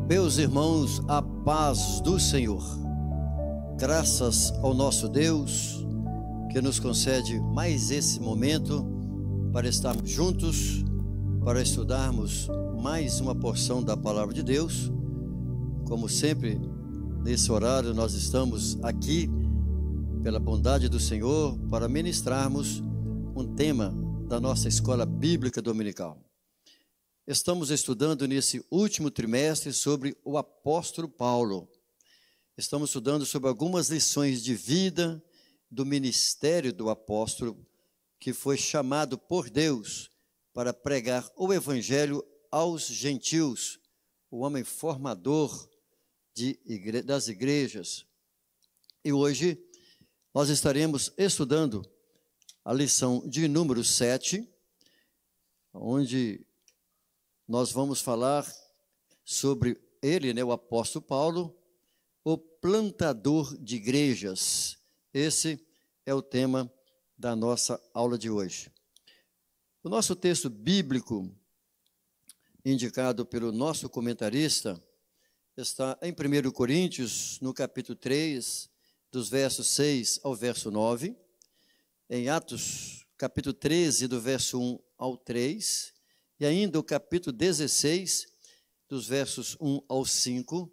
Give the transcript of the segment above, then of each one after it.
Meus irmãos, a paz do Senhor. Graças ao nosso Deus que nos concede mais esse momento para estarmos juntos, para estudarmos mais uma porção da Palavra de Deus. Como sempre, nesse horário nós estamos aqui pela bondade do Senhor para ministrarmos um tema da nossa escola bíblica dominical. Estamos estudando nesse último trimestre sobre o apóstolo Paulo. Estamos estudando sobre algumas lições de vida do ministério do apóstolo, que foi chamado por Deus para pregar o evangelho aos gentios, o homem formador das igrejas. E hoje nós estaremos estudando a lição de número 7, onde nós vamos falar sobre ele, o apóstolo Paulo, o plantador de igrejas. Esse é o tema da nossa aula de hoje. O nosso texto bíblico, indicado pelo nosso comentarista, está em 1 Coríntios, no capítulo 3, dos versos 6 ao verso 9, em Atos, capítulo 13, do verso 1 ao 3, e ainda o capítulo 16, dos versos 1 ao 5,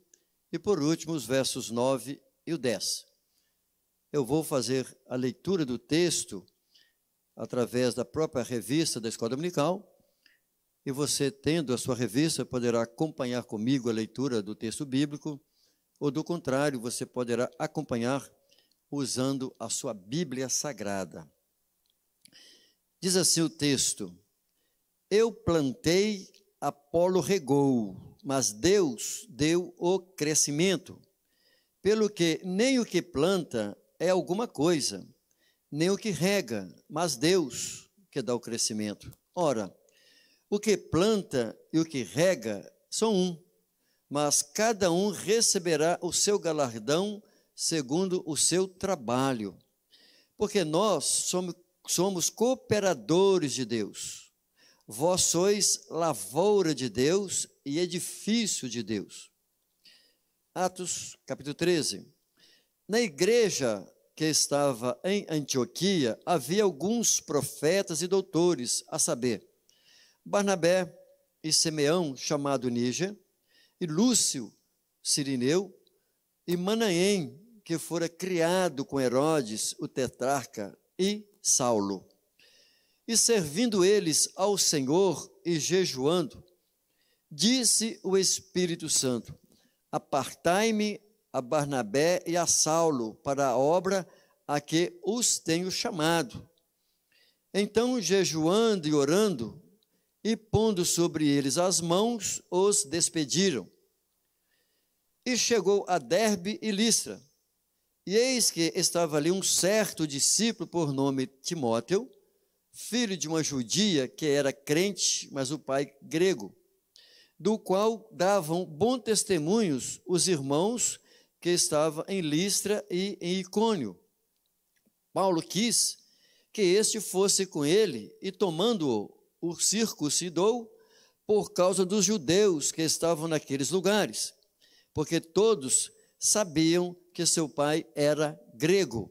e por último os versos 9 e o 10. Eu vou fazer a leitura do texto através da própria revista da Escola Dominical, e você, tendo a sua revista, poderá acompanhar comigo a leitura do texto bíblico, ou do contrário, você poderá acompanhar usando a sua Bíblia Sagrada. Diz assim o texto: Eu plantei, Apolo regou, mas Deus deu o crescimento. Pelo que nem o que planta é alguma coisa, nem o que rega, mas Deus que dá o crescimento. Ora, o que planta e o que rega são um, mas cada um receberá o seu galardão segundo o seu trabalho. Porque nós somos cooperadores de Deus. Vós sois lavoura de Deus e edifício de Deus. Atos, capítulo 13. Na igreja que estava em Antioquia, havia alguns profetas e doutores, a saber, Barnabé e Simeão, chamado Níger, e Lúcio, Cirineu, e Manaém, que fora criado com Herodes, o tetrarca, e Saulo. E servindo eles ao Senhor e jejuando, disse o Espírito Santo: Apartai-me a Barnabé e a Saulo para a obra a que os tenho chamado. Então, jejuando e orando, e pondo sobre eles as mãos, os despediram. E chegou a Derbe e Listra, e eis que estava ali um certo discípulo por nome Timóteo, filho de uma judia que era crente, mas o pai grego, do qual davam bons testemunhos os irmãos que estavam em Listra e em Icônio. Paulo quis que este fosse com ele, e tomando-o, o circuncidou por causa dos judeus que estavam naqueles lugares, porque todos sabiam que seu pai era grego.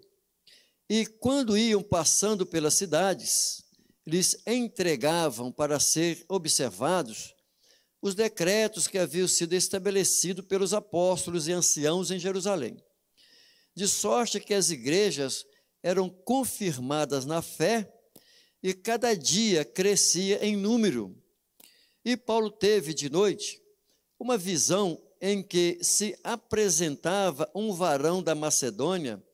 E quando iam passando pelas cidades, lhes entregavam para ser observados os decretos que haviam sido estabelecidos pelos apóstolos e anciãos em Jerusalém. De sorte que as igrejas eram confirmadas na fé e cada dia crescia em número. E Paulo teve de noite uma visão em que se apresentava um varão da Macedônia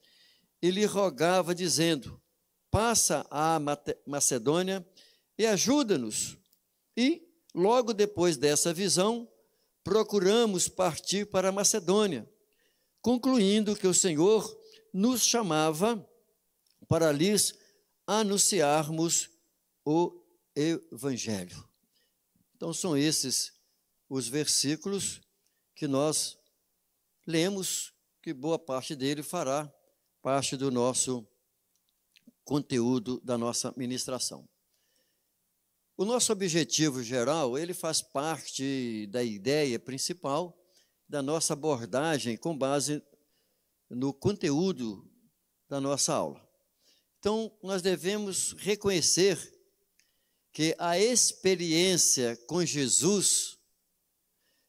e lhe rogava, dizendo: Passa a Macedônia e ajuda-nos. E, logo depois dessa visão, procuramos partir para a Macedônia, concluindo que o Senhor nos chamava para lhes anunciarmos o Evangelho. Então, são esses os versículos que nós lemos, que boa parte dele fará parte do nosso conteúdo, da nossa ministração. O nosso objetivo geral, ele faz parte da ideia principal da nossa abordagem com base no conteúdo da nossa aula. Então, nós devemos reconhecer que a experiência com Jesus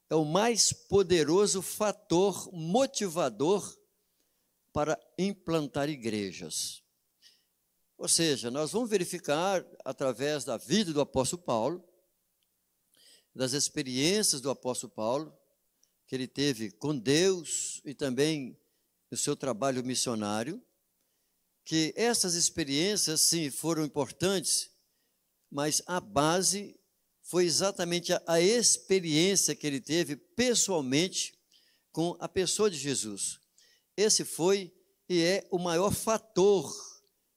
é o mais poderoso fator motivador para implantar igrejas. Ou seja, nós vamos verificar através da vida do apóstolo Paulo, das experiências do apóstolo Paulo, que ele teve com Deus e também no seu trabalho missionário, que essas experiências, sim, foram importantes, mas a base foi exatamente a experiência que ele teve pessoalmente com a pessoa de Jesus. Esse foi e é o maior fator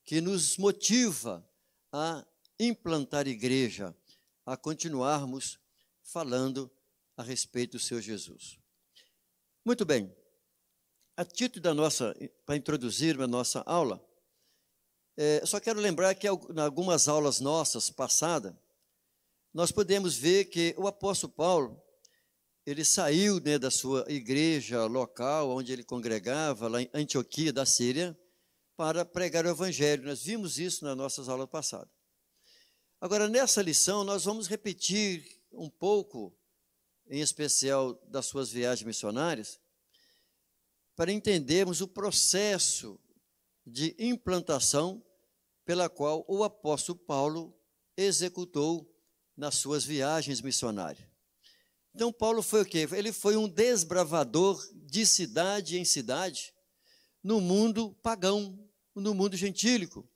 que nos motiva a implantar igreja, a continuarmos falando a respeito do Senhor Jesus. Muito bem, a título para introduzir a nossa aula, só quero lembrar que em algumas aulas nossas passadas, nós podemos ver que o apóstolo Paulo, ele saiu, né, da sua igreja local, onde ele congregava, lá em Antioquia da Síria, para pregar o evangelho. Nós vimos isso nas nossas aulas passadas. Agora, nessa lição, nós vamos repetir um pouco, em especial das suas viagens missionárias, para entendermos o processo de implantação pela qual o apóstolo Paulo executou nas suas viagens missionárias. Então, Paulo foi o quê? Ele foi um desbravador de cidade em cidade, no mundo pagão, no mundo gentílico,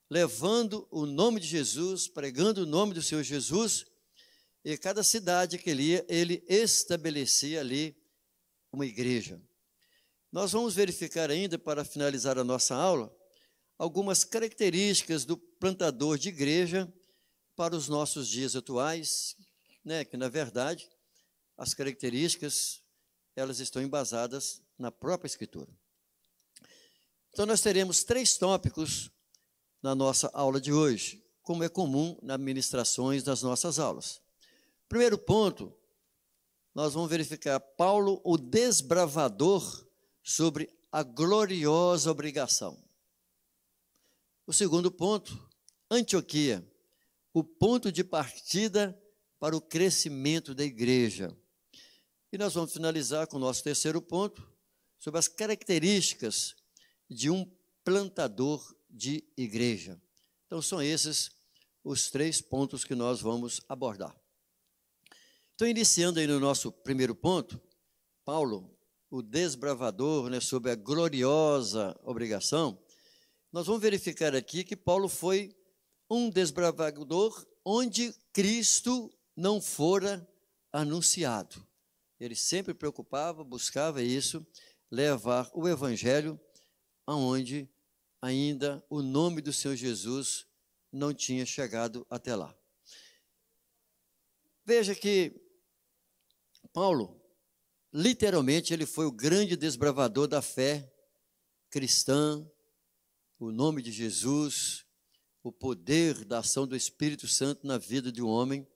levando o nome de Jesus, pregando o nome do Senhor Jesus, e cada cidade que ele ia, ele estabelecia ali uma igreja. Nós vamos verificar ainda, para finalizar a nossa aula, algumas características do plantador de igreja para os nossos dias atuais, né, que na verdade as características elas estão embasadas na própria Escritura. Então nós teremos 3 tópicos na nossa aula de hoje, como é comum nas ministrações das nossas aulas. Primeiro ponto, nós vamos verificar Paulo, o desbravador, sobre a gloriosa obrigação. O segundo ponto, Antioquia, o ponto de partida para o crescimento da igreja. E nós vamos finalizar com o nosso terceiro ponto, sobre as características de um plantador de igreja. Então, são esses os 3 pontos que nós vamos abordar. Então, iniciando aí no nosso primeiro ponto, Paulo, o desbravador, né, sobre a gloriosa obrigação, nós vamos verificar aqui que Paulo foi um desbravador onde Cristo não fora anunciado. Ele sempre preocupava, buscava isso, levar o evangelho aonde ainda o nome do Senhor Jesus não tinha chegado até lá. Veja que Paulo, literalmente, ele foi o grande desbravador da fé cristã, o nome de Jesus, o poder da ação do Espírito Santo na vida de um homem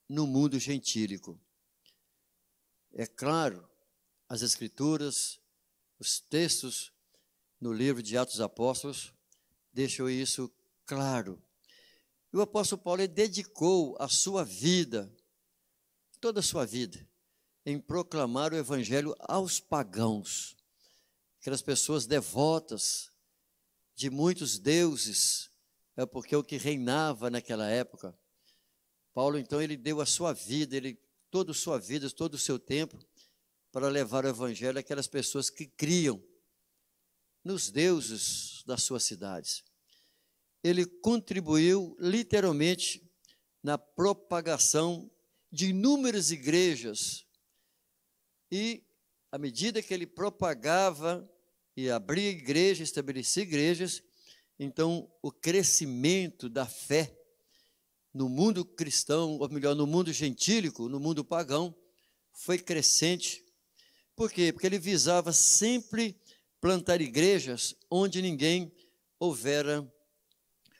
no mundo gentílico. É claro, as Escrituras, os textos no livro de Atos dos Apóstolos deixam isso claro. E o apóstolo Paulo ele dedicou a sua vida, toda a sua vida, em proclamar o evangelho aos pagãos, aquelas pessoas devotas de muitos deuses, porque o que reinava naquela época. Paulo, então, ele deu a sua vida, toda a sua vida, todo o seu tempo, para levar o evangelho àquelas pessoas que criam nos deuses das suas cidades. Ele contribuiu literalmente na propagação de inúmeras igrejas e, à medida que ele propagava e abria igrejas, estabelecia igrejas, então o crescimento da fé no mundo cristão, ou melhor, no mundo gentílico, no mundo pagão, foi crescente. Por quê? Porque ele visava sempre plantar igrejas onde ninguém houvera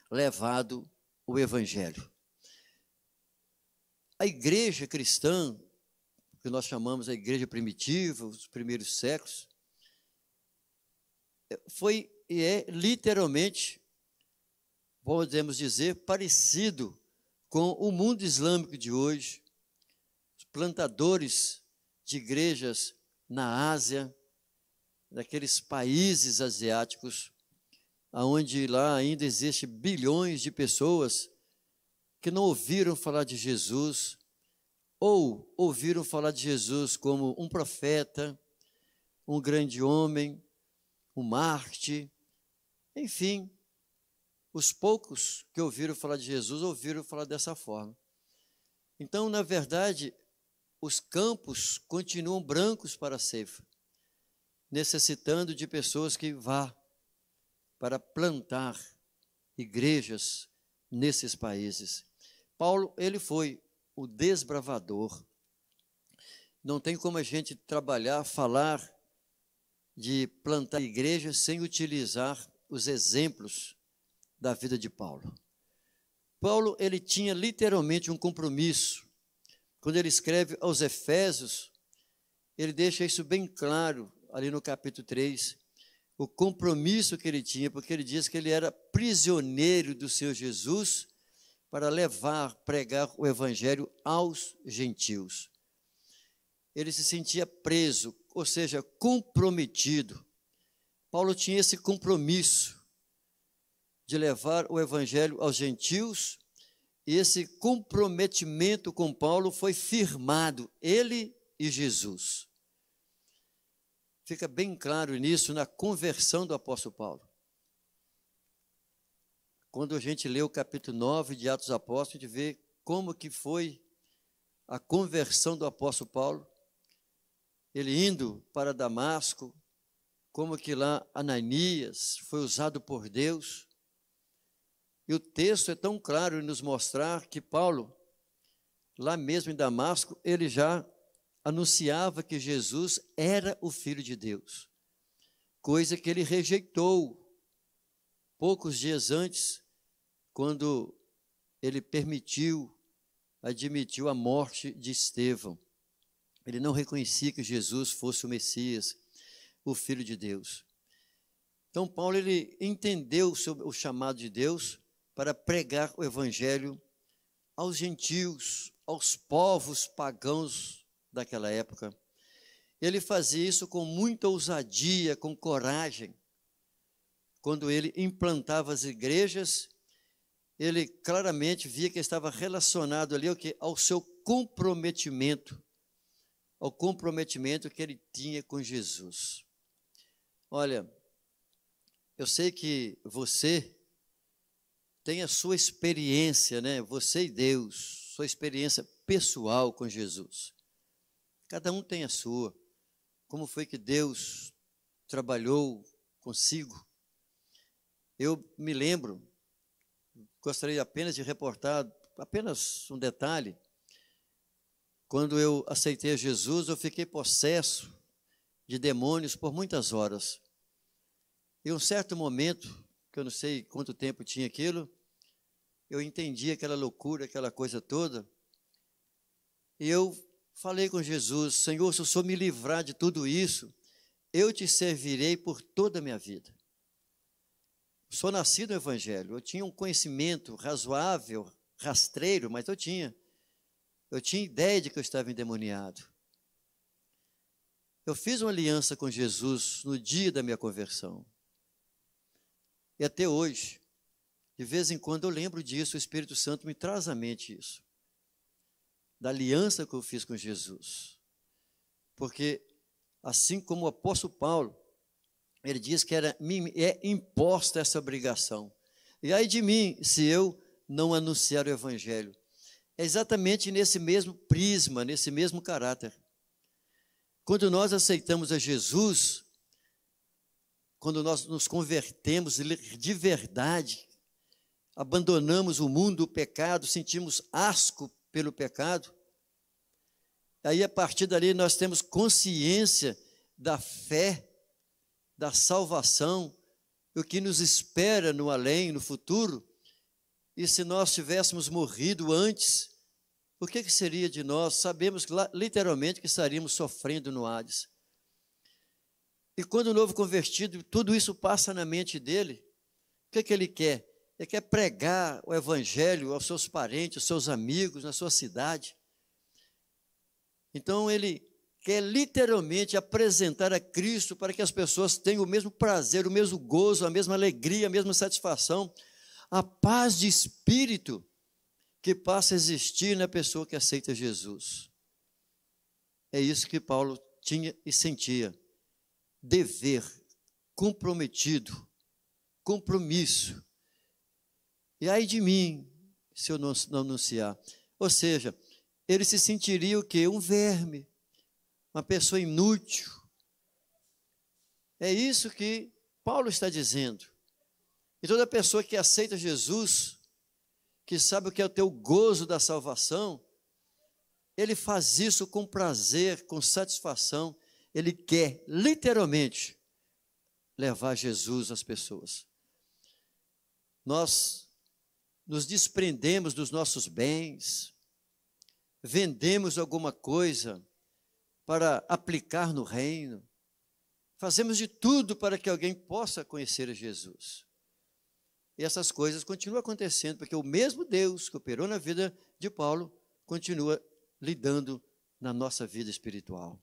levado o evangelho. A igreja cristã, que nós chamamos a igreja primitiva, os primeiros séculos, foi e é literalmente, podemos dizer, parecido com o mundo islâmico de hoje, os plantadores de igrejas na Ásia, daqueles países asiáticos, onde lá ainda existem bilhões de pessoas que não ouviram falar de Jesus, ou ouviram falar de Jesus como um profeta, um grande homem, um mártir, enfim, os poucos que ouviram falar de Jesus, ouviram falar dessa forma. Então, na verdade, os campos continuam brancos para a ceifa, necessitando de pessoas que vá para plantar igrejas nesses países. Paulo, ele foi o desbravador. Não tem como a gente trabalhar, falar de plantar igrejas sem utilizar os exemplos da vida de Paulo. Paulo, ele tinha literalmente um compromisso. Quando ele escreve aos Efésios, ele deixa isso bem claro, ali no capítulo 3, o compromisso que ele tinha, porque ele diz que ele era prisioneiro do Senhor Jesus para pregar o evangelho aos gentios. Ele se sentia preso, ou seja, comprometido. Paulo tinha esse compromisso de levar o evangelho aos gentios, e esse comprometimento com Paulo foi firmado, ele e Jesus. Fica bem claro nisso na conversão do apóstolo Paulo. Quando a gente lê o capítulo 9 de Atos dos Apóstolos, a gente vê como que foi a conversão do apóstolo Paulo, ele indo para Damasco, como que lá Ananias foi usado por Deus. E o texto é tão claro em nos mostrar que Paulo, lá mesmo em Damasco, ele já anunciava que Jesus era o Filho de Deus, coisa que ele rejeitou poucos dias antes, quando ele admitiu a morte de Estevão. Ele não reconhecia que Jesus fosse o Messias, o Filho de Deus. Então Paulo, ele entendeu o chamado de Deus para pregar o evangelho aos gentios, aos povos pagãos daquela época. Ele fazia isso com muita ousadia, com coragem. Quando ele implantava as igrejas, ele claramente via que estava relacionado ali ao seu comprometimento, ao comprometimento que ele tinha com Jesus. Olha, eu sei que você tem a sua experiência, né? Você e Deus, sua experiência pessoal com Jesus. Cada um tem a sua. Como foi que Deus trabalhou consigo? Eu me lembro, gostaria apenas de reportar, apenas um detalhe. Quando eu aceitei a Jesus, eu fiquei possesso de demônios por muitas horas. E um certo momento, que eu não sei quanto tempo tinha aquilo, eu entendi aquela loucura, aquela coisa toda, e eu falei com Jesus: Senhor, se o Senhor me livrar de tudo isso, eu te servirei por toda a minha vida. Sou nascido no Evangelho, eu tinha um conhecimento razoável, rastreiro, mas eu tinha ideia de que eu estava endemoniado. Eu fiz uma aliança com Jesus no dia da minha conversão. E até hoje, de vez em quando eu lembro disso, o Espírito Santo me traz à mente isso, da aliança que eu fiz com Jesus. Porque, assim como o apóstolo Paulo, ele diz que é imposta essa obrigação. E ai de mim, se eu não anunciar o Evangelho. É exatamente nesse mesmo prisma, nesse mesmo caráter. Quando nós aceitamos a Jesus, quando nós nos convertemos de verdade, abandonamos o mundo do pecado, sentimos asco pelo pecado, aí a partir dali nós temos consciência da fé, da salvação, o que nos espera no além, no futuro. E se nós tivéssemos morrido antes, O que seria de nós? Sabemos que, literalmente, que estaríamos sofrendo no Hades. E quando o novo convertido, tudo isso passa na mente dele, o que ele quer? Ele quer pregar o evangelho aos seus parentes, aos seus amigos, na sua cidade. Então ele quer literalmente apresentar a Cristo para que as pessoas tenham o mesmo prazer, o mesmo gozo, a mesma alegria, a mesma satisfação, a paz de espírito que passa a existir na pessoa que aceita Jesus. É isso que Paulo tinha e sentia. Dever, comprometido, compromisso. E ai de mim, se eu não anunciar. Ou seja, ele se sentiria o quê? Um verme, uma pessoa inútil. É isso que Paulo está dizendo. E toda pessoa que aceita Jesus, que sabe o que é o teu gozo da salvação, ele faz isso com prazer, com satisfação. Ele quer, literalmente, levar Jesus às pessoas. Nós nos desprendemos dos nossos bens, vendemos alguma coisa para aplicar no reino, fazemos de tudo para que alguém possa conhecer a Jesus. E essas coisas continuam acontecendo, porque o mesmo Deus que operou na vida de Paulo continua lidando na nossa vida espiritual.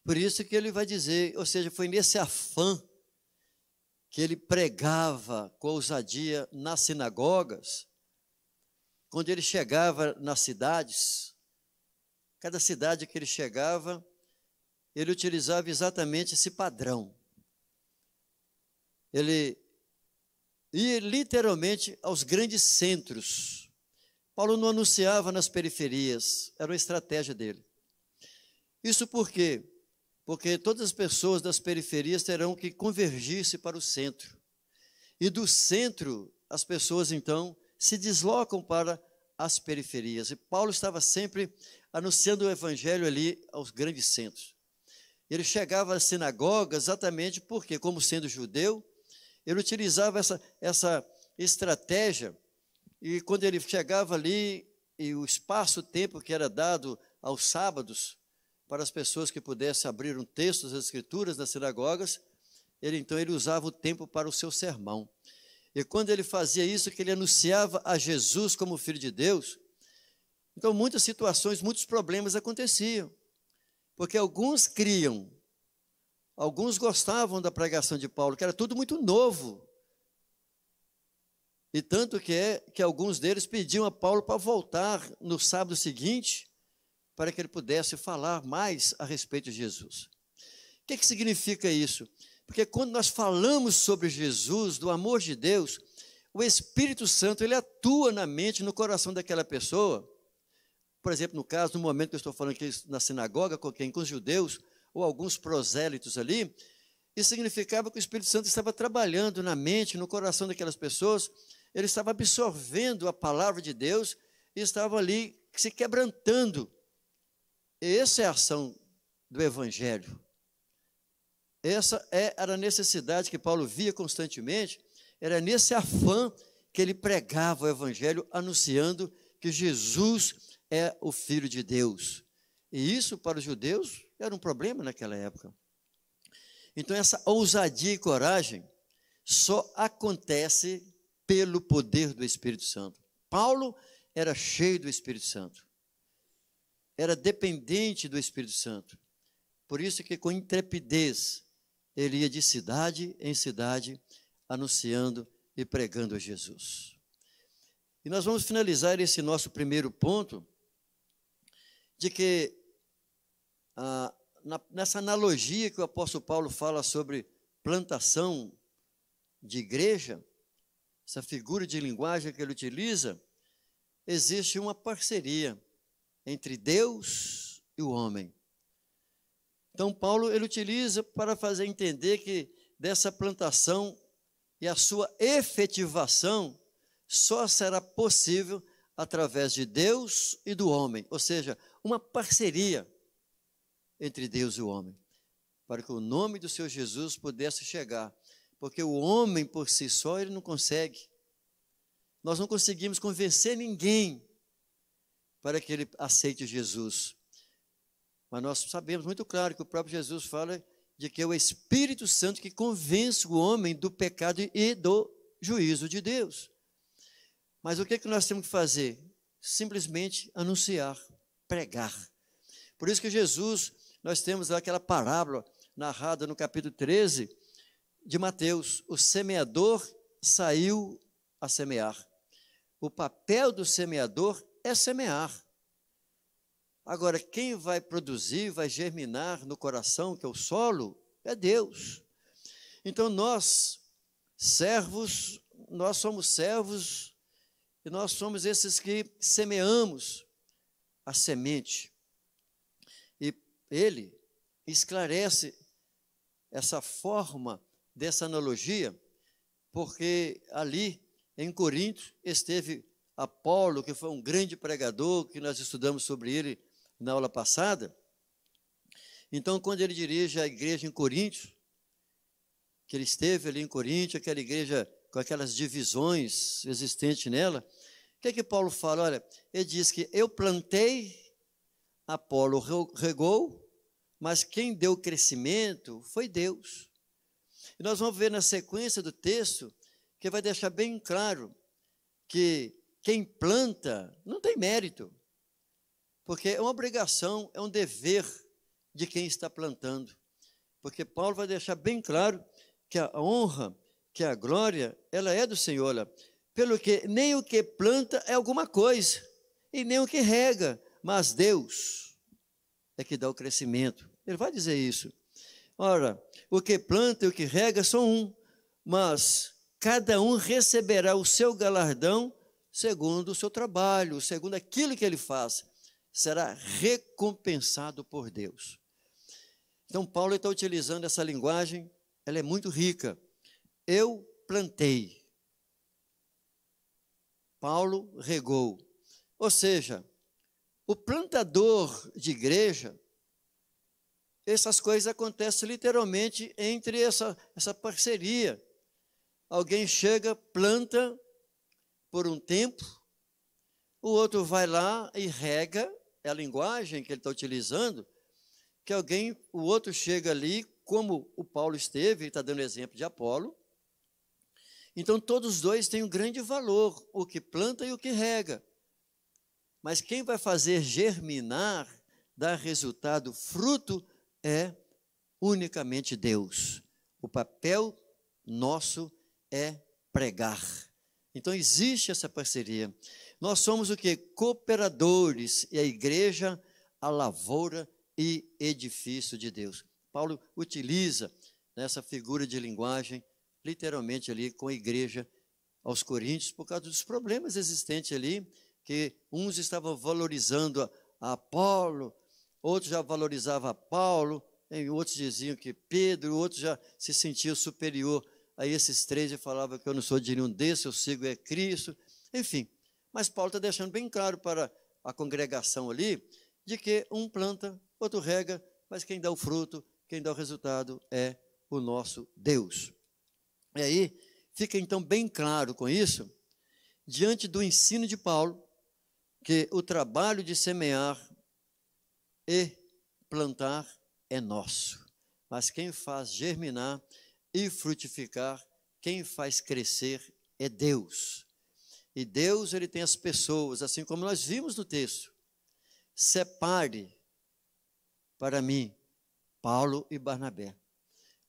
Por isso que ele vai dizer, ou seja, foi nesse afã que ele pregava com ousadia nas sinagogas, quando ele chegava nas cidades, cada cidade que ele chegava, ele utilizava exatamente esse padrão. Ele ia literalmente aos grandes centros. Paulo não anunciava nas periferias, era uma estratégia dele. Isso por quê? Porque todas as pessoas das periferias terão que convergir-se para o centro. E do centro, as pessoas então se deslocam para as periferias. E Paulo estava sempre anunciando o evangelho ali aos grandes centros. Ele chegava às sinagogas exatamente porque, como sendo judeu, ele utilizava essa estratégia. E quando ele chegava ali, e o espaço-tempo que era dado aos sábados, para as pessoas que pudessem abrir um texto das Escrituras nas sinagogas, ele usava o tempo para o seu sermão. E quando ele fazia isso, que ele anunciava a Jesus como Filho de Deus, então muitas situações, muitos problemas aconteciam, porque alguns criam, alguns gostavam da pregação de Paulo, que era tudo muito novo, e tanto que alguns deles pediam a Paulo para voltar no sábado seguinte, para que ele pudesse falar mais a respeito de Jesus. O que significa isso? Porque quando nós falamos sobre Jesus, do amor de Deus, o Espírito Santo, ele atua na mente, no coração daquela pessoa. Por exemplo, no caso, no momento que eu estou falando aqui na sinagoga, com os judeus, ou alguns prosélitos ali, isso significava que o Espírito Santo estava trabalhando na mente, no coração daquelas pessoas, ele estava absorvendo a palavra de Deus e estava ali se quebrantando. Essa é a ação do Evangelho. Essa era a necessidade que Paulo via constantemente, era nesse afã que ele pregava o Evangelho, anunciando que Jesus é o Filho de Deus. E isso, para os judeus, era um problema naquela época. Então, essa ousadia e coragem só acontece pelo poder do Espírito Santo. Paulo era cheio do Espírito Santo. Era dependente do Espírito Santo. Por isso que com intrepidez ele ia de cidade em cidade anunciando e pregando a Jesus. E nós vamos finalizar esse nosso primeiro ponto de que nessa analogia que o apóstolo Paulo fala sobre plantação de igreja, essa figura de linguagem que ele utiliza, existe uma parceria entre Deus e o homem. Então, Paulo, ele utiliza para fazer entender que dessa plantação e a sua efetivação só será possível através de Deus e do homem, ou seja, uma parceria entre Deus e o homem, para que o nome do Senhor Jesus pudesse chegar, porque o homem por si só, ele não consegue. Nós não conseguimos convencer ninguém para que ele aceite Jesus. Mas nós sabemos muito claro que o próprio Jesus fala de que é o Espírito Santo que convence o homem do pecado e do juízo de Deus. Mas o que é que nós temos que fazer? Simplesmente anunciar, pregar. Por isso que Jesus, nós temos lá aquela parábola narrada no capítulo 13 de Mateus: o semeador saiu a semear. O papel do semeador é semear. Agora, quem vai produzir, vai germinar no coração, que é o solo, é Deus. Então nós, servos, nós somos servos e nós somos esses que semeamos a semente. E ele esclarece essa forma dessa analogia, porque ali em Corinto esteve Apolo, que foi um grande pregador, que nós estudamos sobre ele na aula passada. Então, quando ele dirige a igreja em Corinto, que ele esteve ali em Corinto, aquela igreja com aquelas divisões existentes nela, o que é que Paulo fala? Olha, ele diz que eu plantei, Apolo regou, mas quem deu crescimento foi Deus. E nós vamos ver na sequência do texto que vai deixar bem claro que quem planta não tem mérito, porque é uma obrigação, é um dever de quem está plantando. Porque Paulo vai deixar bem claro que a honra, que a glória, ela é do Senhor. Olha, pelo que nem o que planta é alguma coisa, e nem o que rega, mas Deus é que dá o crescimento. Ele vai dizer isso. Ora, o que planta e o que rega são um, mas cada um receberá o seu galardão segundo o seu trabalho, segundo aquilo que ele faz, será recompensado por Deus. Então, Paulo está utilizando essa linguagem, ela é muito rica. Eu plantei, Paulo regou. Ou seja, o plantador de igreja, essas coisas acontecem literalmente entre essa parceria. Alguém chega, planta por um tempo, o outro vai lá e rega, é a linguagem que ele está utilizando, que o outro chega ali, como o Paulo esteve, ele está dando exemplo de Apolo. Então, todos os dois têm um grande valor, o que planta e o que rega. Mas quem vai fazer germinar, dar resultado, fruto, é unicamente Deus. O papel nosso é pregar. Então, existe essa parceria. Nós somos o quê? Cooperadores, e a igreja, a lavoura e edifício de Deus. Paulo utiliza essa figura de linguagem, literalmente ali com a igreja aos Coríntios, por causa dos problemas existentes ali, que uns estavam valorizando a Apolo, outros já valorizavam a Paulo, outros diziam que Pedro, outros já se sentiam superior a esses três e falava que eu não sou de nenhum desses, eu sigo é Cristo, enfim. Mas Paulo está deixando bem claro para a congregação ali, de que um planta, outro rega, mas quem dá o fruto, quem dá o resultado é o nosso Deus. E aí, fica então bem claro com isso, diante do ensino de Paulo, que o trabalho de semear e plantar é nosso, mas quem faz germinar e frutificar, quem faz crescer é Deus. E Deus, ele tem as pessoas, assim como nós vimos no texto. Separe para mim Paulo e Barnabé.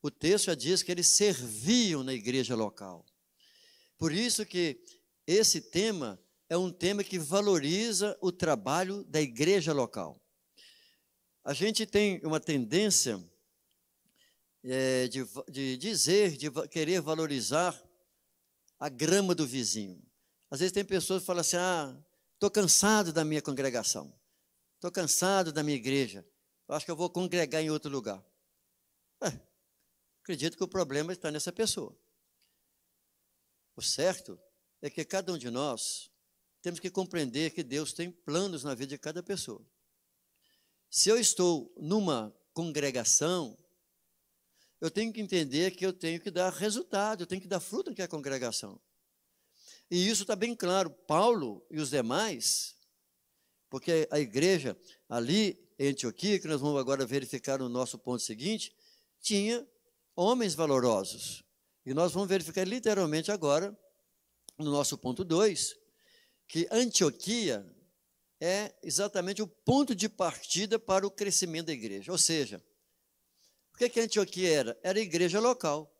O texto já diz que eles serviam na igreja local. Por isso que esse tema é um tema que valoriza o trabalho da igreja local. A gente tem uma tendência de dizer, de querer valorizar a grama do vizinho. Às vezes tem pessoas que falam assim, estou cansado da minha congregação, estou cansado da minha igreja, eu acho que eu vou congregar em outro lugar. Acredito que o problema está nessa pessoa. O certo é que cada um de nós temos que compreender que Deus tem planos na vida de cada pessoa. Se eu estou numa congregação, eu tenho que entender que eu tenho que dar resultado, eu tenho que dar fruto naquela congregação. E isso está bem claro. Paulo e os demais, porque a igreja ali em Antioquia, que nós vamos agora verificar no nosso ponto seguinte, tinha homens valorosos. E nós vamos verificar literalmente agora, no nosso ponto 2, que Antioquia é exatamente o ponto de partida para o crescimento da igreja. Ou seja, o que Antioquia era? Era a igreja local.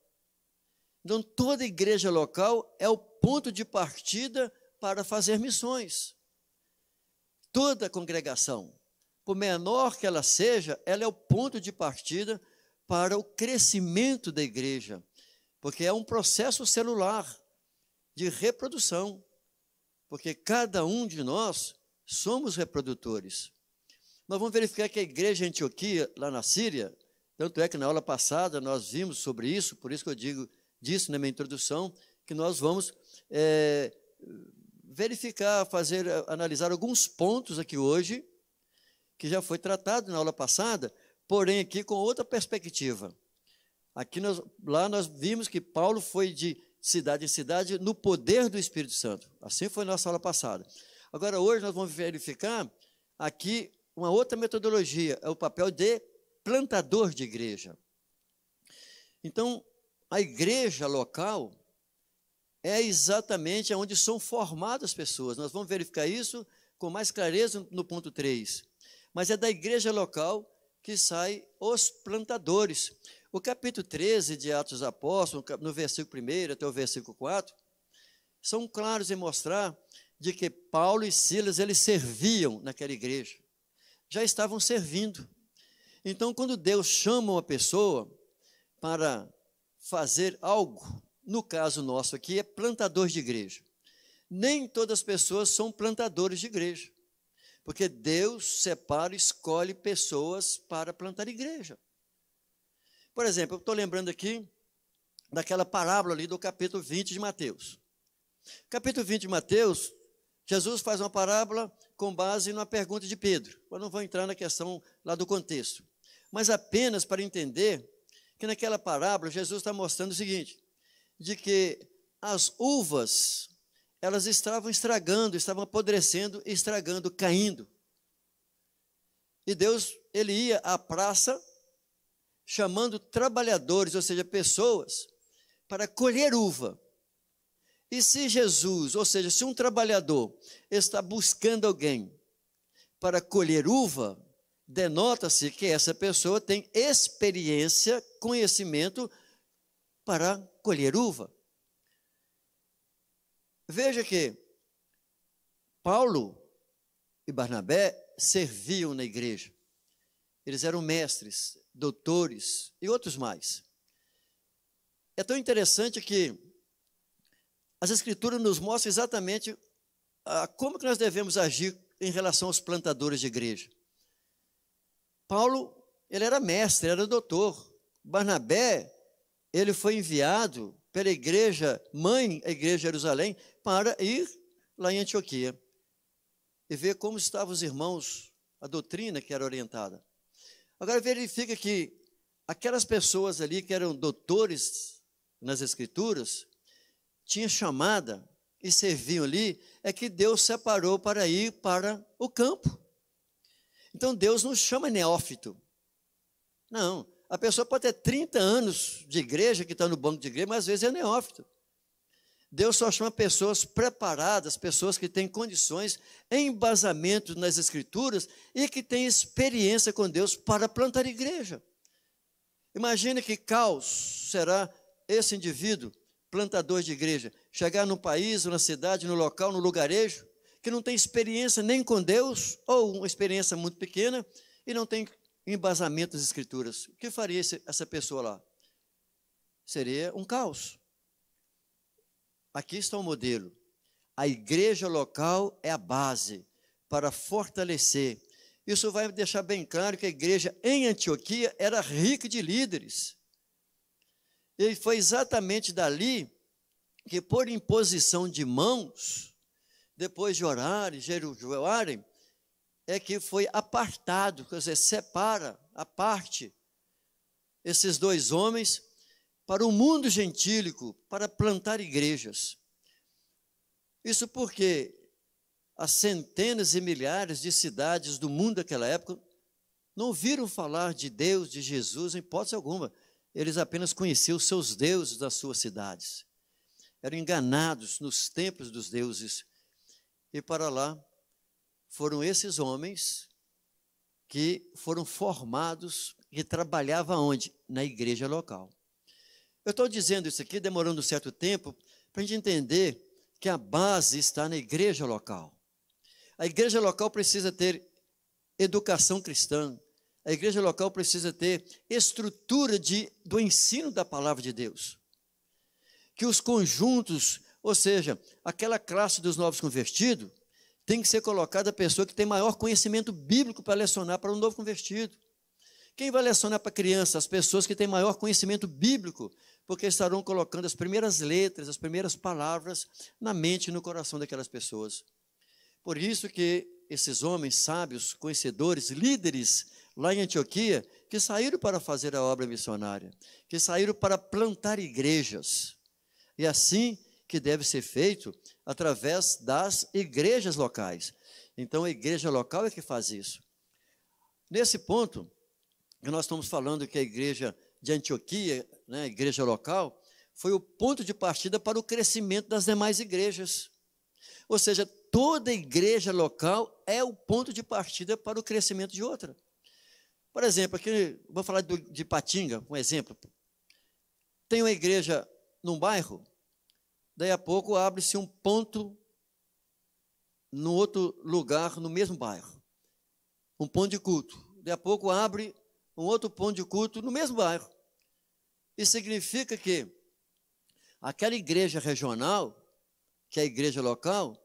Então, toda igreja local é o ponto de partida para fazer missões. Toda congregação, por menor que ela seja, ela é o ponto de partida para o crescimento da igreja, porque é um processo celular de reprodução, porque cada um de nós somos reprodutores. Nós vamos verificar que a igreja em Antioquia, lá na Síria, tanto é que na aula passada nós vimos sobre isso, por isso que eu disse na minha introdução, que nós vamos verificar, analisar alguns pontos aqui hoje, que já foi tratado na aula passada, porém aqui com outra perspectiva. Lá nós vimos que Paulo foi de cidade em cidade no poder do Espírito Santo. Assim foi na nossa aula passada. Agora, hoje nós vamos verificar aqui uma outra metodologia, é o papel de plantador de igreja. Então, a igreja local é exatamente onde são formadas pessoas. Nós vamos verificar isso com mais clareza no ponto 3. Mas é da igreja local que saem os plantadores. O capítulo 13 de Atos dos Apóstolos, no versículo 1 até o versículo 4, são claros em mostrar de que Paulo e Silas, eles serviam naquela igreja. Já estavam servindo. Então, quando Deus chama uma pessoa para fazer algo, no caso nosso aqui, é plantador de igreja. Nem todas as pessoas são plantadores de igreja, porque Deus separa e escolhe pessoas para plantar igreja. Por exemplo, eu estou lembrando aqui daquela parábola ali do capítulo 20 de Mateus. Capítulo 20 de Mateus, Jesus faz uma parábola com base numa pergunta de Pedro. Eu não vou entrar na questão lá do contexto, mas apenas para entender que naquela parábola Jesus está mostrando o seguinte, de que as uvas, elas estavam estragando, estavam apodrecendo, estragando, caindo. E Deus, ele ia à praça, chamando trabalhadores, ou seja, pessoas, para colher uva. E se Jesus, ou seja, se um trabalhador está buscando alguém para colher uva, denota-se que essa pessoa tem experiência, conhecimento para colher uva. Veja que Paulo e Barnabé serviam na igreja. Eles eram mestres, doutores e outros mais. É tão interessante que as Escrituras nos mostram exatamente como que nós devemos agir em relação aos plantadores de igreja. Paulo, ele era mestre, era doutor. Barnabé, ele foi enviado pela igreja mãe, a igreja de Jerusalém, para ir lá em Antioquia e ver como estavam os irmãos, a doutrina que era orientada. Agora verifica que aquelas pessoas ali que eram doutores nas Escrituras, tinha chamada e serviam ali, é que Deus separou para ir para o campo. Então Deus não chama neófito. Não, a pessoa pode ter 30 anos de igreja, que está no banco de igreja, mas às vezes é neófito. Deus só chama pessoas preparadas, pessoas que têm condições, embasamento nas Escrituras e que têm experiência com Deus para plantar igreja. Imagine que caos será esse indivíduo, plantador de igreja, chegar no país, na cidade, no local, no lugarejo, que não tem experiência nem com Deus, ou uma experiência muito pequena, e não tem embasamento das Escrituras. O que faria essa pessoa lá? Seria um caos. Aqui está o modelo. A igreja local é a base para fortalecer. Isso vai deixar bem claro que a igreja em Antioquia era rica de líderes. E foi exatamente dali que, por imposição de mãos, depois de orarem, jejuarem, é que foi apartado, quer dizer, separa, a parte, esses dois homens para o mundo gentílico, para plantar igrejas. Isso porque as centenas e milhares de cidades do mundo daquela época não ouviram falar de Deus, de Jesus, em hipótese alguma. Eles apenas conheciam os seus deuses das suas cidades. Eram enganados nos templos dos deuses. E para lá foram esses homens que foram formados e trabalhavam onde? Na igreja local. Eu estou dizendo isso aqui, demorando um certo tempo, para a gente entender que a base está na igreja local. A igreja local precisa ter educação cristã. A igreja local precisa ter estrutura do ensino da palavra de Deus. Que os conjuntos, ou seja, aquela classe dos novos convertidos, tem que ser colocada a pessoa que tem maior conhecimento bíblico para lecionar para um novo convertido. Quem vai lecionar para a criança? As pessoas que têm maior conhecimento bíblico, porque estarão colocando as primeiras letras, as primeiras palavras na mente e no coração daquelas pessoas. Por isso que esses homens sábios, conhecedores, líderes lá em Antioquia, que saíram para fazer a obra missionária, que saíram para plantar igrejas. E assim que deve ser feito através das igrejas locais. Então a igreja local é que faz isso. Nesse ponto, que nós estamos falando que a igreja de Antioquia, né, a igreja local, foi o ponto de partida para o crescimento das demais igrejas. Ou seja, toda igreja local é o ponto de partida para o crescimento de outra. Por exemplo, aqui, vou falar de Patinga, um exemplo. Tem uma igreja num bairro, daí a pouco abre-se um ponto no outro lugar, no mesmo bairro. Um ponto de culto. Daí a pouco abre um outro ponto de culto no mesmo bairro. Isso significa que aquela igreja regional, que é a igreja local,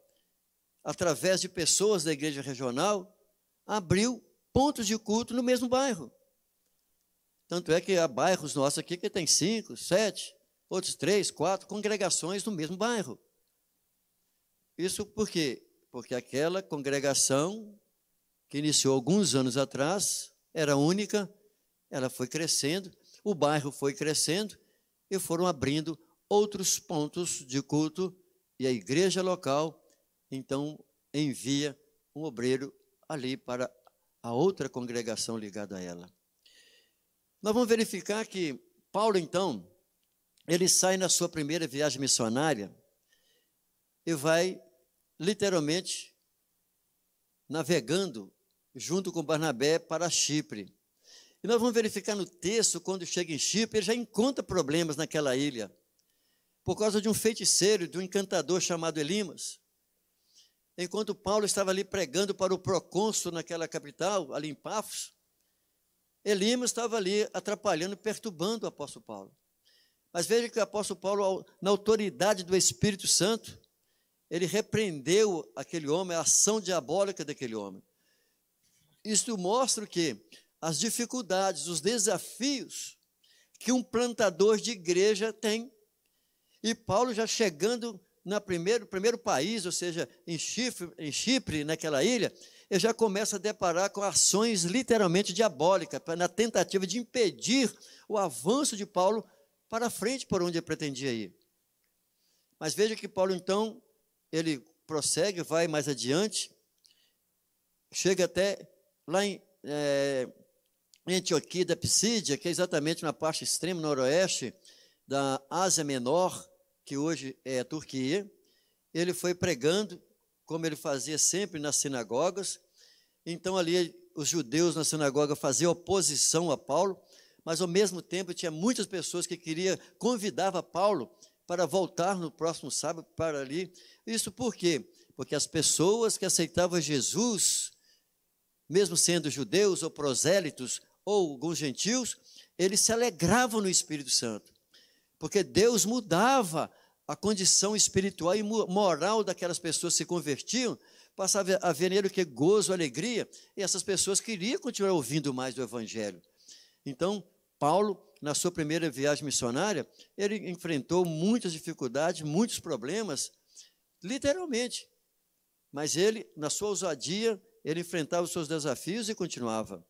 através de pessoas da igreja regional, abriu pontos de culto no mesmo bairro. Tanto é que há bairros nossos aqui que tem 5, 7, outros 3, 4 congregações no mesmo bairro. Isso por quê? Porque aquela congregação que iniciou alguns anos atrás era única, ela foi crescendo, o bairro foi crescendo e foram abrindo outros pontos de culto e a igreja local, então, envia um obreiro ali para a outra congregação ligada a ela. Nós vamos verificar que Paulo, então, ele sai na sua primeira viagem missionária e vai, literalmente, navegando junto com Barnabé para Chipre. E nós vamos verificar no texto, quando chega em Chipre, ele já encontra problemas naquela ilha, por causa de um feiticeiro, de um encantador chamado Elimas. Enquanto Paulo estava ali pregando para o procônsul naquela capital, ali em Pafos, Elimas estava ali atrapalhando, perturbando o apóstolo Paulo. Mas veja que o apóstolo Paulo, na autoridade do Espírito Santo, ele repreendeu aquele homem, a ação diabólica daquele homem. Isto mostra que as dificuldades, os desafios que um plantador de igreja tem. E Paulo já chegando no primeiro país, ou seja, em Chipre, naquela ilha, ele já começa a deparar com ações literalmente diabólicas, na tentativa de impedir o avanço de Paulo para frente, por onde ele pretendia ir. Mas veja que Paulo, então, ele prossegue, vai mais adiante, chega até lá em Antioquia da Psídia, que é exatamente na parte extrema noroeste da Ásia Menor, que hoje é a Turquia. Ele foi pregando, como ele fazia sempre nas sinagogas. Então ali os judeus na sinagoga faziam oposição a Paulo, mas ao mesmo tempo tinha muitas pessoas que convidavam Paulo para voltar no próximo sábado para ali. Isso por quê? Porque as pessoas que aceitavam Jesus, mesmo sendo judeus ou prosélitos ou alguns gentios, eles se alegravam no Espírito Santo, porque Deus mudava a condição espiritual e moral daquelas pessoas que se convertiam, passava a haver nele o que? Gozo, alegria, e essas pessoas queriam continuar ouvindo mais do Evangelho. Então, Paulo, na sua primeira viagem missionária, ele enfrentou muitas dificuldades, muitos problemas, literalmente, mas ele, na sua ousadia, ele enfrentava os seus desafios e continuava.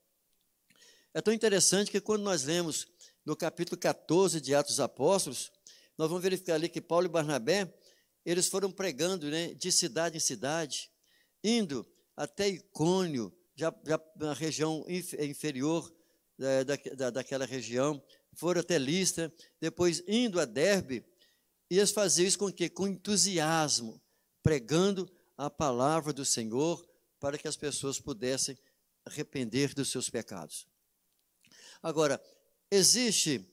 É tão interessante que quando nós lemos no capítulo 14 de Atos dos Apóstolos, nós vamos verificar ali que Paulo e Barnabé, eles foram pregando, né, de cidade em cidade, indo até Icônio, já na região inferior daquela região, foram até Listra, depois indo a Derbe, e eles faziam isso com o quê? Com entusiasmo, pregando a palavra do Senhor, para que as pessoas pudessem arrepender dos seus pecados. Agora, existe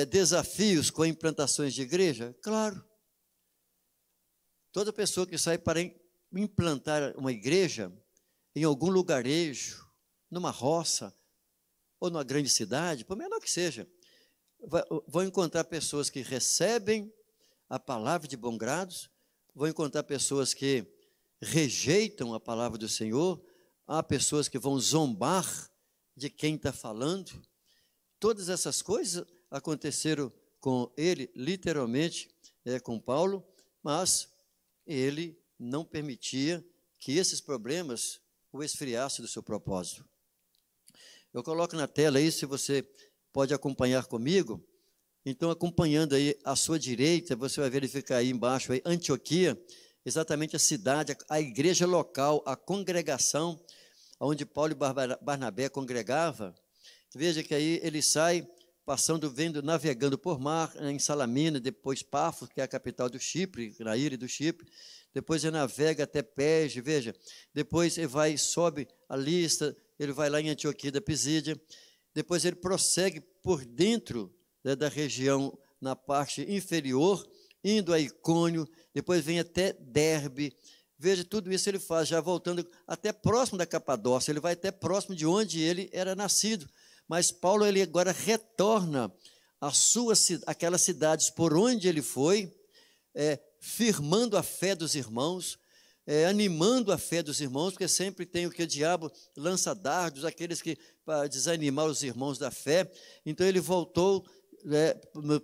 desafios com implantações de igreja? Claro. Toda pessoa que sai para implantar uma igreja em algum lugarejo, numa roça, ou numa grande cidade, por menor que seja, vão encontrar pessoas que recebem a palavra de bom grado, vão encontrar pessoas que rejeitam a palavra do Senhor, há pessoas que vão zombar de quem está falando. Todas essas coisas aconteceram com ele, literalmente, com Paulo, mas ele não permitia que esses problemas o esfriassem do seu propósito. Eu coloco na tela aí, se você pode acompanhar comigo. Então, acompanhando aí à sua direita, você vai verificar aí embaixo, aí, Antioquia, exatamente a cidade, a igreja local, a congregação, onde Paulo e Barnabé congregava. Veja que aí ele sai passando, navegando por mar, em Salamina, depois Pafos, que é a capital do Chipre, na ilha do Chipre, depois ele navega até Perge, veja, depois ele sobe a Listra, ele vai lá em Antioquia da Pisídia, depois ele prossegue por dentro da região, na parte inferior, indo a Icônio, depois vem até Derbe. Veja, tudo isso ele faz, já voltando até próximo da Capadócia, ele vai até próximo de onde ele era nascido. Mas Paulo, ele agora retorna aquelas cidades por onde ele foi, firmando a fé dos irmãos, animando a fé dos irmãos, porque sempre tem o que o diabo lança dardos, aqueles que, para desanimar os irmãos da fé. Então ele voltou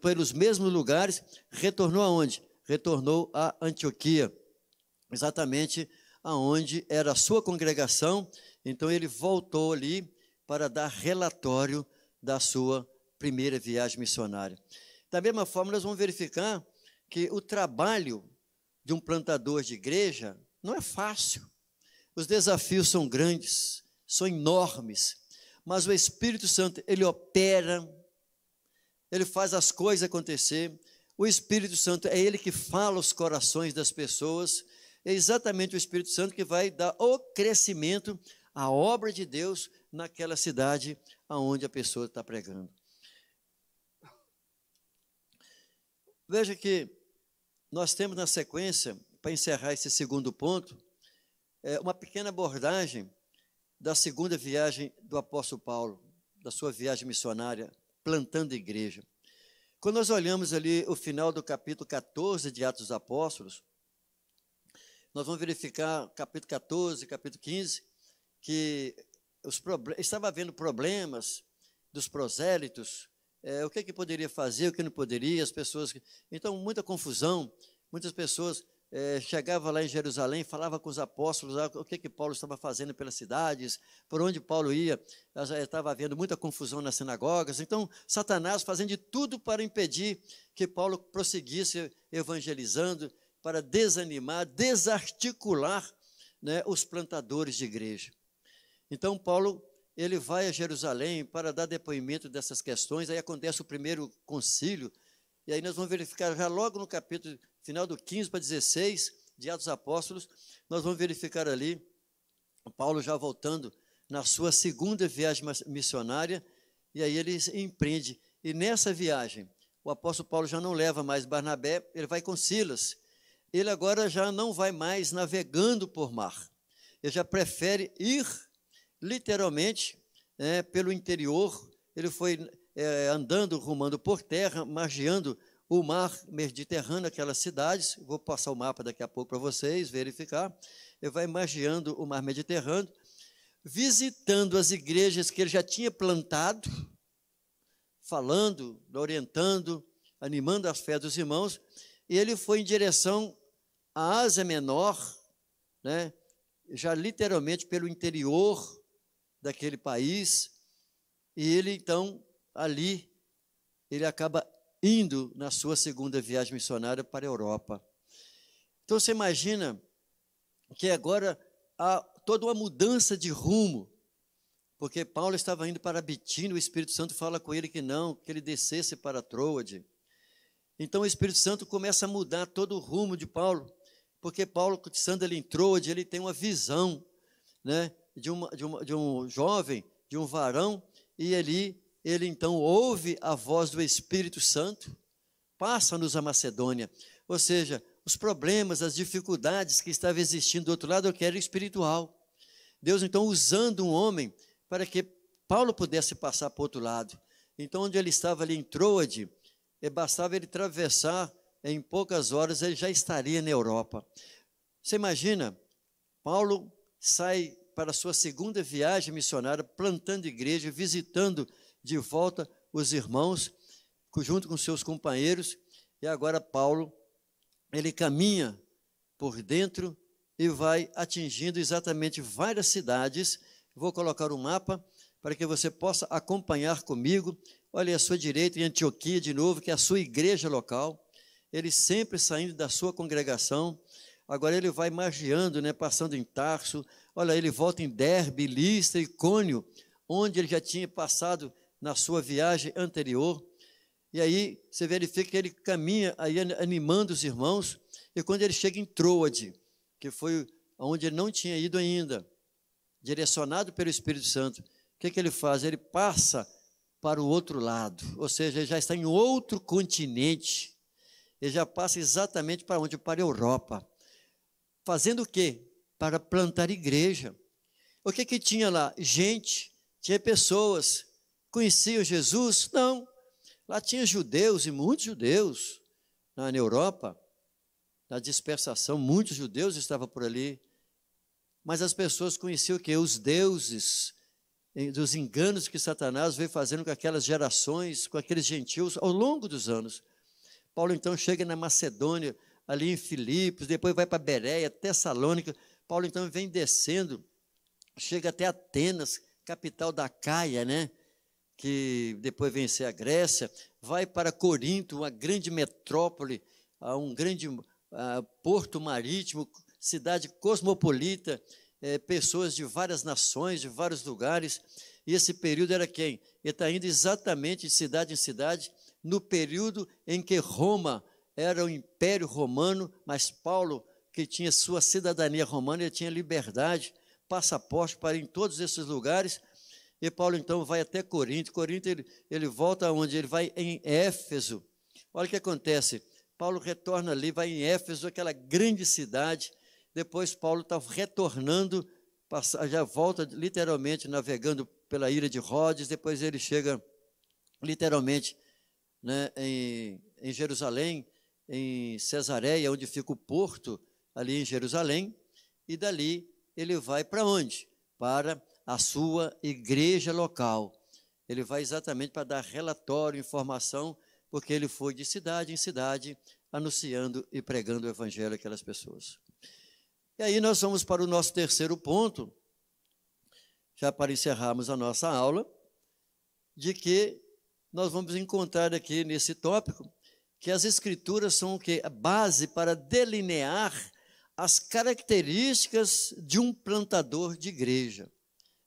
pelos mesmos lugares, retornou aonde? Retornou a Antioquia, exatamente aonde era a sua congregação. Então ele voltou ali para dar relatório da sua primeira viagem missionária. Da mesma forma, nós vamos verificar que o trabalho de um plantador de igreja não é fácil. Os desafios são grandes, são enormes, mas o Espírito Santo, ele opera, ele faz as coisas acontecer. O Espírito Santo é ele que fala os corações das pessoas. É exatamente o Espírito Santo que vai dar o crescimento à obra de Deus naquela cidade aonde a pessoa está pregando. Veja que nós temos na sequência, para encerrar esse segundo ponto, uma pequena abordagem da segunda viagem do apóstolo Paulo, da sua viagem missionária, plantando igreja. Quando nós olhamos ali o final do capítulo 14 de Atos dos Apóstolos, nós vamos verificar capítulo 14, capítulo 15, que estava havendo problemas dos prosélitos, o que poderia fazer, o que não poderia, as pessoas... Então, muita confusão, muitas pessoas chegavam lá em Jerusalém, falavam com os apóstolos o que Paulo estava fazendo pelas cidades, por onde Paulo ia, já estava havendo muita confusão nas sinagogas. Então, Satanás fazendo de tudo para impedir que Paulo prosseguisse evangelizando, para desanimar, desarticular, né, os plantadores de igreja. Então, Paulo, ele vai a Jerusalém para dar depoimento dessas questões. Aí acontece o primeiro concílio, e aí nós vamos verificar já logo no capítulo final do 15 para 16 de Atos dos Apóstolos, nós vamos verificar ali Paulo já voltando na sua segunda viagem missionária, e aí ele empreende. E nessa viagem, o apóstolo Paulo já não leva mais Barnabé, ele vai com Silas. Ele agora já não vai mais navegando por mar, ele já prefere ir literalmente pelo interior. Ele foi andando, rumando por terra, margeando o mar Mediterrâneo, aquelas cidades. Vou passar o mapa daqui a pouco para vocês verificar. Ele vai margeando o mar Mediterrâneo, visitando as igrejas que ele já tinha plantado, falando, orientando, animando a fé dos irmãos. E ele foi em direção à Ásia Menor, né? Já literalmente pelo interior daquele país. E ele então, ali, ele acaba indo na sua segunda viagem missionária para a Europa. Então você imagina que agora há toda uma mudança de rumo, porque Paulo estava indo para Bitínia, o Espírito Santo fala com ele que não, que ele descesse para Troade. Então o Espírito Santo começa a mudar todo o rumo de Paulo, porque Paulo, estando ali em Troade, ele tem uma visão, né, de um jovem, de um varão, e ali ele então ouve a voz do Espírito Santo, passa-nos a Macedônia, ou seja, os problemas, as dificuldades que estavam existindo do outro lado, que era espiritual. Deus então usando um homem para que Paulo pudesse passar para o outro lado. Então onde ele estava ali em Troade, bastava ele atravessar, em poucas horas ele já estaria na Europa. Você imagina, Paulo sai para a sua segunda viagem missionária, plantando igreja, visitando de volta os irmãos, junto com seus companheiros, e agora Paulo, ele caminha por dentro e vai atingindo exatamente várias cidades. Vou colocar um mapa para que você possa acompanhar comigo. Olha à sua direita, em Antioquia de novo, que é a sua igreja local. Ele sempre saindo da sua congregação. Agora ele vai margeando, né, passando em Tarso. Olha, ele volta em Derbe, Listra, Icônio, onde ele já tinha passado na sua viagem anterior. E aí você verifica que ele caminha aí animando os irmãos, e quando ele chega em Troade, que foi onde ele não tinha ido ainda, direcionado pelo Espírito Santo, o que ele faz? Ele passa para o outro lado, ou seja, ele já está em outro continente, ele já passa exatamente para onde? Para a Europa. Fazendo o quê? Para plantar igreja. O que tinha lá? Gente, tinha pessoas, conheciam Jesus? Não. Lá tinha judeus, e muitos judeus, na Europa, na dispersação, muitos judeus estavam por ali, mas as pessoas conheciam o quê? Os deuses, dos enganos que Satanás veio fazendo com aquelas gerações, com aqueles gentios, ao longo dos anos. Paulo então chega na Macedônia, ali em Filipos, depois vai para Bereia, Tessalônica. Paulo então vem descendo, chega até Atenas, capital da Caia, né? Que depois vem ser a Grécia, vai para Corinto, uma grande metrópole, um grande porto marítimo, cidade cosmopolita, pessoas de várias nações, de vários lugares. E esse período era quem? Ele está indo exatamente de cidade em cidade, no período em que Roma era o Império Romano, mas Paulo, que tinha sua cidadania romana, ele tinha liberdade, passaporte para ir em todos esses lugares. E Paulo então vai até Corinto. Corinto ele volta aonde? Ele vai em Éfeso. Olha o que acontece. Paulo retorna ali, vai em Éfeso, aquela grande cidade. Depois Paulo está retornando, já volta literalmente navegando pela ilha de Rhodes. Depois ele chega literalmente, né, em Jerusalém, em Cesareia, onde fica o porto, ali em Jerusalém. E dali ele vai para onde? Para a sua igreja local. Ele vai exatamente para dar relatório, informação, porque ele foi de cidade em cidade, anunciando e pregando o evangelho àquelas pessoas. E aí nós vamos para o nosso terceiro ponto, já para encerrarmos a nossa aula, de que nós vamos encontrar aqui nesse tópico, que as escrituras são o quê? A base para delinear as características de um plantador de igreja.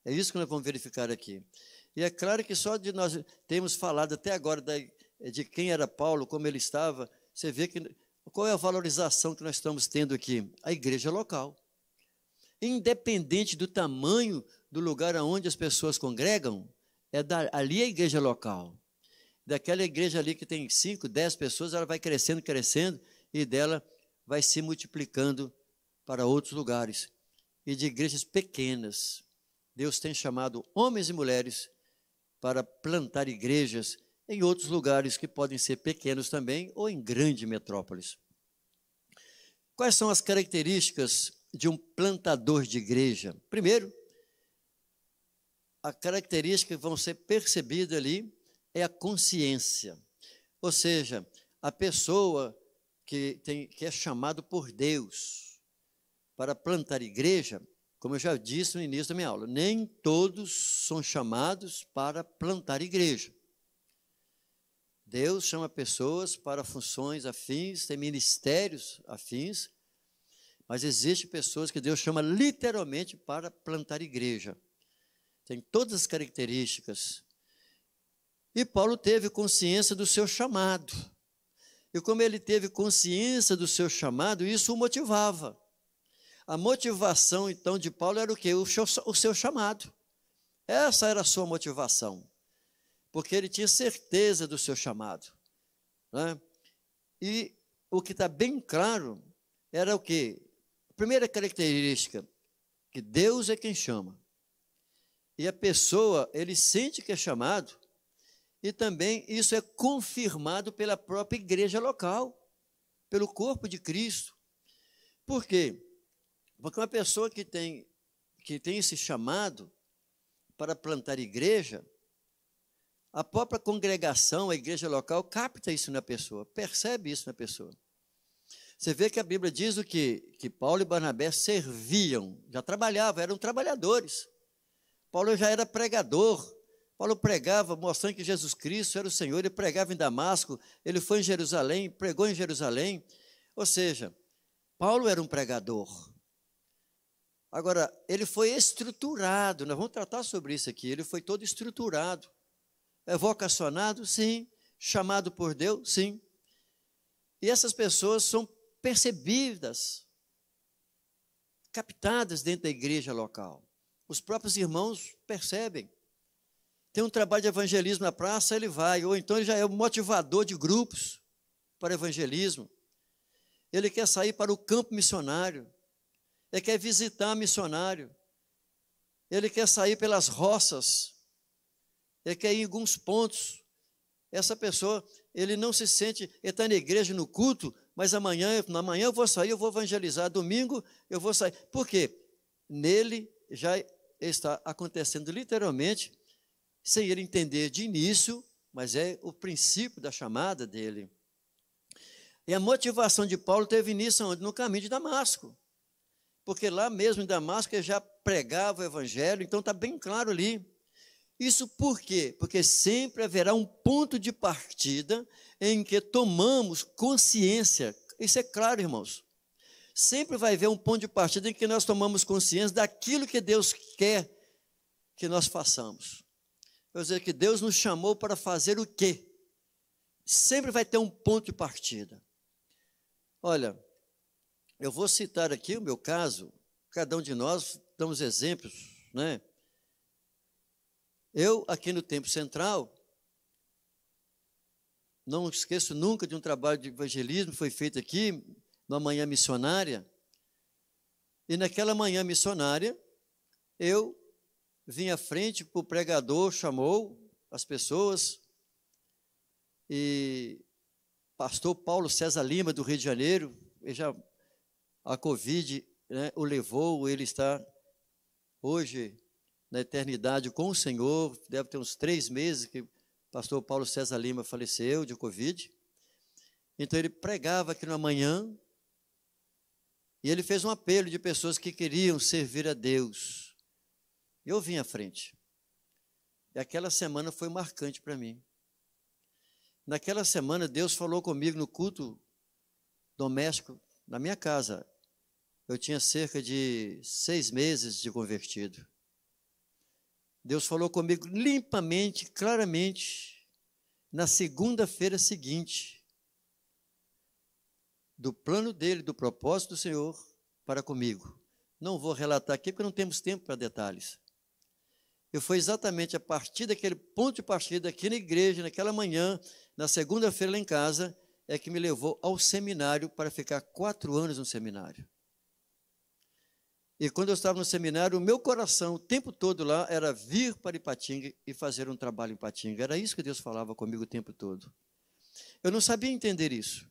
É isso que nós vamos verificar aqui. E é claro que só de nós termos falado até agora de quem era Paulo, como ele estava, você vê que qual é a valorização que nós estamos tendo aqui? A igreja local. Independente do tamanho do lugar onde as pessoas congregam, ali é a igreja local. Daquela igreja ali que tem 5, 10 pessoas, ela vai crescendo, crescendo, e dela vai se multiplicando para outros lugares. E de igrejas pequenas, Deus tem chamado homens e mulheres para plantar igrejas em outros lugares que podem ser pequenos também, ou em grandes metrópoles. Quais são as características de um plantador de igreja? Primeiro, a característica que vão ser percebidas ali é a consciência, ou seja, a pessoa que é chamado por Deus para plantar igreja. Como eu já disse no início da minha aula, nem todos são chamados para plantar igreja. Deus chama pessoas para funções afins, tem ministérios afins, Mas existem pessoas que Deus chama literalmente para plantar igreja. Tem todas as características. E Paulo teve consciência do seu chamado. E como ele teve consciência do seu chamado, isso o motivava. A motivação, então, de Paulo era o quê? O seu chamado. Essa era a sua motivação. Porque ele tinha certeza do seu chamado. Né? E o que está bem claro era o quê? A primeira característica, que Deus é quem chama. E a pessoa, ele sente que é chamado, e também isso é confirmado pela própria igreja local, pelo corpo de Cristo. Por quê? Porque uma pessoa que tem esse chamado para plantar igreja, a própria congregação, a igreja local, capta isso na pessoa, percebe isso na pessoa. Você vê que a Bíblia diz o quê? Que Paulo e Barnabé serviam, já trabalhavam, eram trabalhadores. Paulo já era pregador. Paulo pregava, mostrando que Jesus Cristo era o Senhor, ele pregava em Damasco, ele foi em Jerusalém, pregou em Jerusalém. Ou seja, Paulo era um pregador. Agora, ele foi estruturado, nós vamos tratar sobre isso aqui, ele foi todo estruturado. É vocacionado? Sim. Chamado por Deus? Sim. E essas pessoas são percebidas, captadas dentro da igreja local. Os próprios irmãos percebem. Tem um trabalho de evangelismo na praça, ele vai. Ou então ele já é o motivador de grupos para evangelismo. Ele quer sair para o campo missionário. Ele quer visitar missionário. Ele quer sair pelas roças. Ele quer ir em alguns pontos. Essa pessoa, ele não se sente, ele está na igreja, no culto, mas na manhã eu vou sair, eu vou evangelizar. Domingo eu vou sair. Por quê? Nele já está acontecendo literalmente, sem ele entender de início, mas é o princípio da chamada dele. E a motivação de Paulo teve início onde? No caminho de Damasco. Porque lá mesmo em Damasco ele já pregava o evangelho, então está bem claro ali. Isso por quê? Porque sempre haverá um ponto de partida em que tomamos consciência. Isso é claro, irmãos. Sempre vai haver um ponto de partida em que nós tomamos consciência daquilo que Deus quer que nós façamos. Quer dizer, que Deus nos chamou para fazer o quê? Sempre vai ter um ponto de partida. Olha, eu vou citar aqui o meu caso, cada um de nós damos exemplos, né? Eu, aqui no Templo Central, não esqueço nunca de um trabalho de evangelismo que foi feito aqui, numa manhã missionária. E naquela manhã missionária, eu vim à frente, o pregador chamou as pessoas, e pastor Paulo César Lima, do Rio de Janeiro, a Covid, né, o levou, ele está hoje na eternidade com o Senhor, deve ter uns 3 meses que o pastor Paulo César Lima faleceu de Covid. Então ele pregava aqui na manhã, e ele fez um apelo de pessoas que queriam servir a Deus. Eu vim à frente. E aquela semana foi marcante para mim. Naquela semana Deus falou comigo no culto doméstico, na minha casa. Eu tinha cerca de 6 meses de convertido. Deus falou comigo limpamente, claramente, na segunda-feira seguinte, do plano dele, do propósito do Senhor para comigo. Não vou relatar aqui, porque não temos tempo para detalhes. E foi exatamente a partir daquele ponto de partida aqui na igreja, naquela manhã, na segunda-feira lá em casa, é que me levou ao seminário para ficar 4 anos no seminário. E quando eu estava no seminário, o meu coração, o tempo todo lá, era vir para Ipatinga e fazer um trabalho em Ipatinga. Era isso que Deus falava comigo o tempo todo. Eu não sabia entender isso,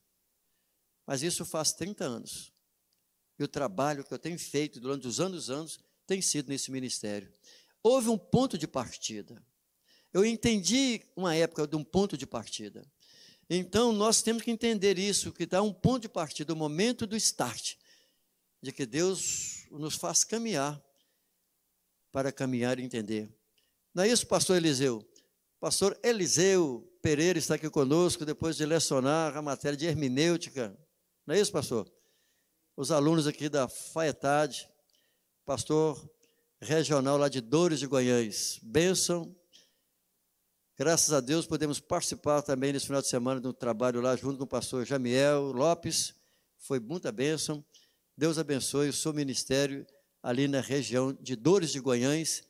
mas isso faz 30 anos. E o trabalho que eu tenho feito durante os anos tem sido nesse ministério. Houve um ponto de partida. Eu entendi uma época de um ponto de partida. Então, nós temos que entender isso, que dá um ponto de partida, o momento do start, de que Deus nos faz caminhar, para caminhar e entender. Não é isso, pastor Eliseu? Pastor Eliseu Pereira está aqui conosco, depois de lecionar a matéria de hermenêutica. Não é isso, pastor? os alunos aqui da Faetade, pastor regional lá de Dores de Guanhães. Bênção. Graças a Deus podemos participar também nesse final de semana do trabalho lá junto com o pastor Jamiel Lopes. Foi muita bênção. Deus abençoe o seu ministério ali na região de Dores de Guanhães,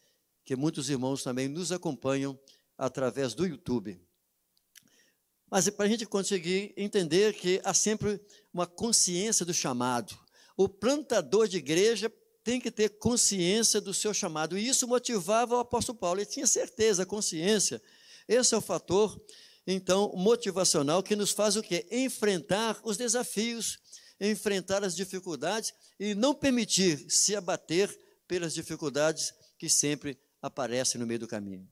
que muitos irmãos também nos acompanham através do YouTube. Mas para a gente conseguir entender que há sempre uma consciência do chamado. O plantador de igreja tem que ter consciência do seu chamado. E isso motivava o apóstolo Paulo. Ele tinha certeza, consciência. Esse é o fator, então, motivacional que nos faz o quê? Enfrentar os desafios, enfrentar as dificuldades e não permitir se abater pelas dificuldades que sempre aparecem no meio do caminho.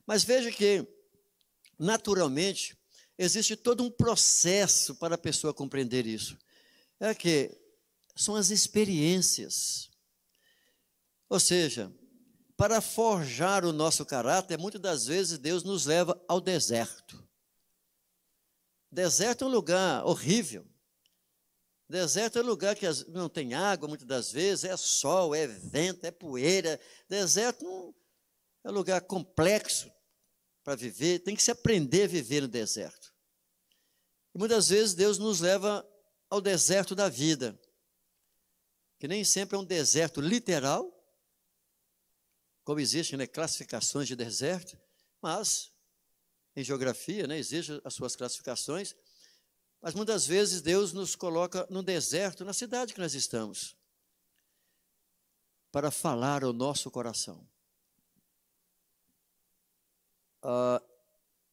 Mas veja que, naturalmente, existe todo um processo para a pessoa compreender isso. É que são as experiências. Ou seja, para forjar o nosso caráter, muitas das vezes Deus nos leva ao deserto. Deserto é um lugar horrível. Deserto é um lugar que não tem água, muitas das vezes, é sol, é vento, é poeira. Deserto é um lugar complexo para viver, tem que se aprender a viver no deserto. E muitas vezes Deus nos leva ao deserto da vida, que nem sempre é um deserto literal, como existem, né, classificações de deserto, mas em geografia, né, existem as suas classificações, mas muitas vezes Deus nos coloca no deserto, na cidade que nós estamos, para falar ao nosso coração.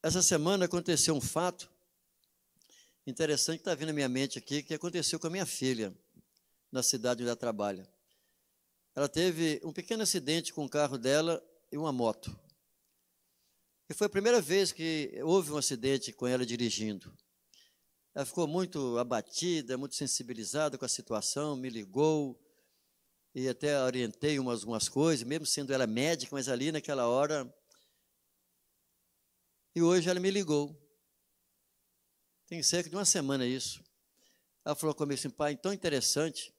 Essa semana aconteceu um fato interessante que está vindo à minha mente aqui, que aconteceu com a minha filha, na cidade onde ela trabalha. Ela teve um pequeno acidente com o carro dela e uma moto. E foi a primeira vez que houve um acidente com ela dirigindo. Ela ficou muito abatida, muito sensibilizada com a situação, me ligou e até orientei algumas coisas, mesmo sendo ela médica, mas ali naquela hora. E hoje ela me ligou. Tem cerca de uma semana isso. Ela falou comigo assim: pai, tão interessante,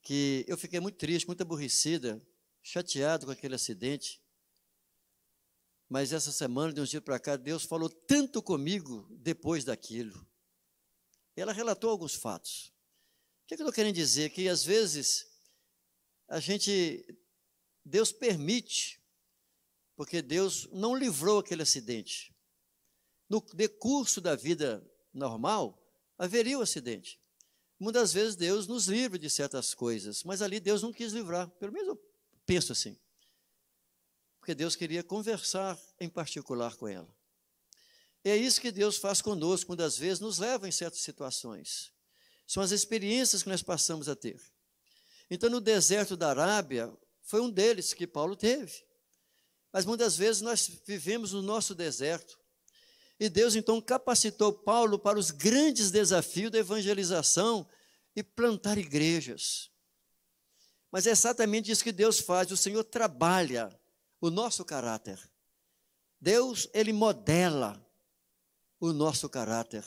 que eu fiquei muito triste, muito aborrecida, chateado com aquele acidente. Mas essa semana, de uns dias para cá, Deus falou tanto comigo depois daquilo. E ela relatou alguns fatos. O que eu estou querendo dizer? Que às vezes Deus permite, porque Deus não livrou aquele acidente. No decurso da vida normal, haveria o acidente. Muitas vezes Deus nos livra de certas coisas, mas ali Deus não quis livrar, pelo menos eu penso assim. Porque Deus queria conversar em particular com ela. E é isso que Deus faz conosco, muitas vezes nos leva em certas situações. São as experiências que nós passamos a ter. Então, no deserto da Arábia, foi um deles que Paulo teve. Mas muitas vezes nós vivemos no nosso deserto. E Deus então capacitou Paulo para os grandes desafios da evangelização e plantar igrejas. Mas é exatamente isso que Deus faz. O Senhor trabalha o nosso caráter. Deus, Ele modela o nosso caráter.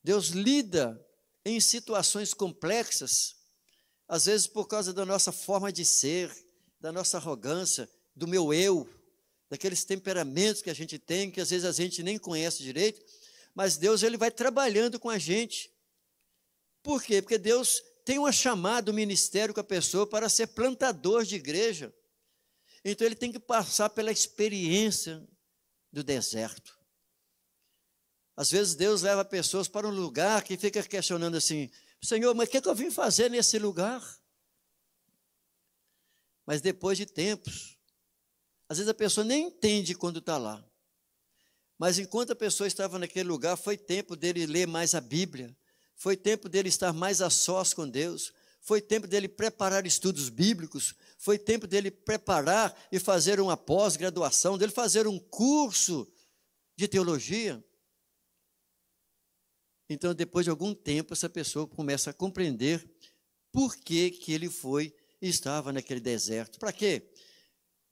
Deus lida em situações complexas, às vezes por causa da nossa forma de ser, da nossa arrogância, do meu eu, daqueles temperamentos que a gente tem, que às vezes a gente nem conhece direito, mas Deus, Ele vai trabalhando com a gente. Por quê? Porque Deus tem uma chamada, um ministério com a pessoa para ser plantador de igreja. Então ele tem que passar pela experiência do deserto. Às vezes Deus leva pessoas para um lugar que fica questionando assim: Senhor, mas o que eu vim fazer nesse lugar? Mas depois de tempos, às vezes a pessoa nem entende quando está lá. Mas enquanto a pessoa estava naquele lugar, foi tempo dele ler mais a Bíblia, foi tempo dele estar mais a sós com Deus, foi tempo dele preparar estudos bíblicos, foi tempo dele preparar e fazer uma pós-graduação, dele fazer um curso de teologia. Então, depois de algum tempo, essa pessoa começa a compreender por que ele foi e estava naquele deserto. Para quê?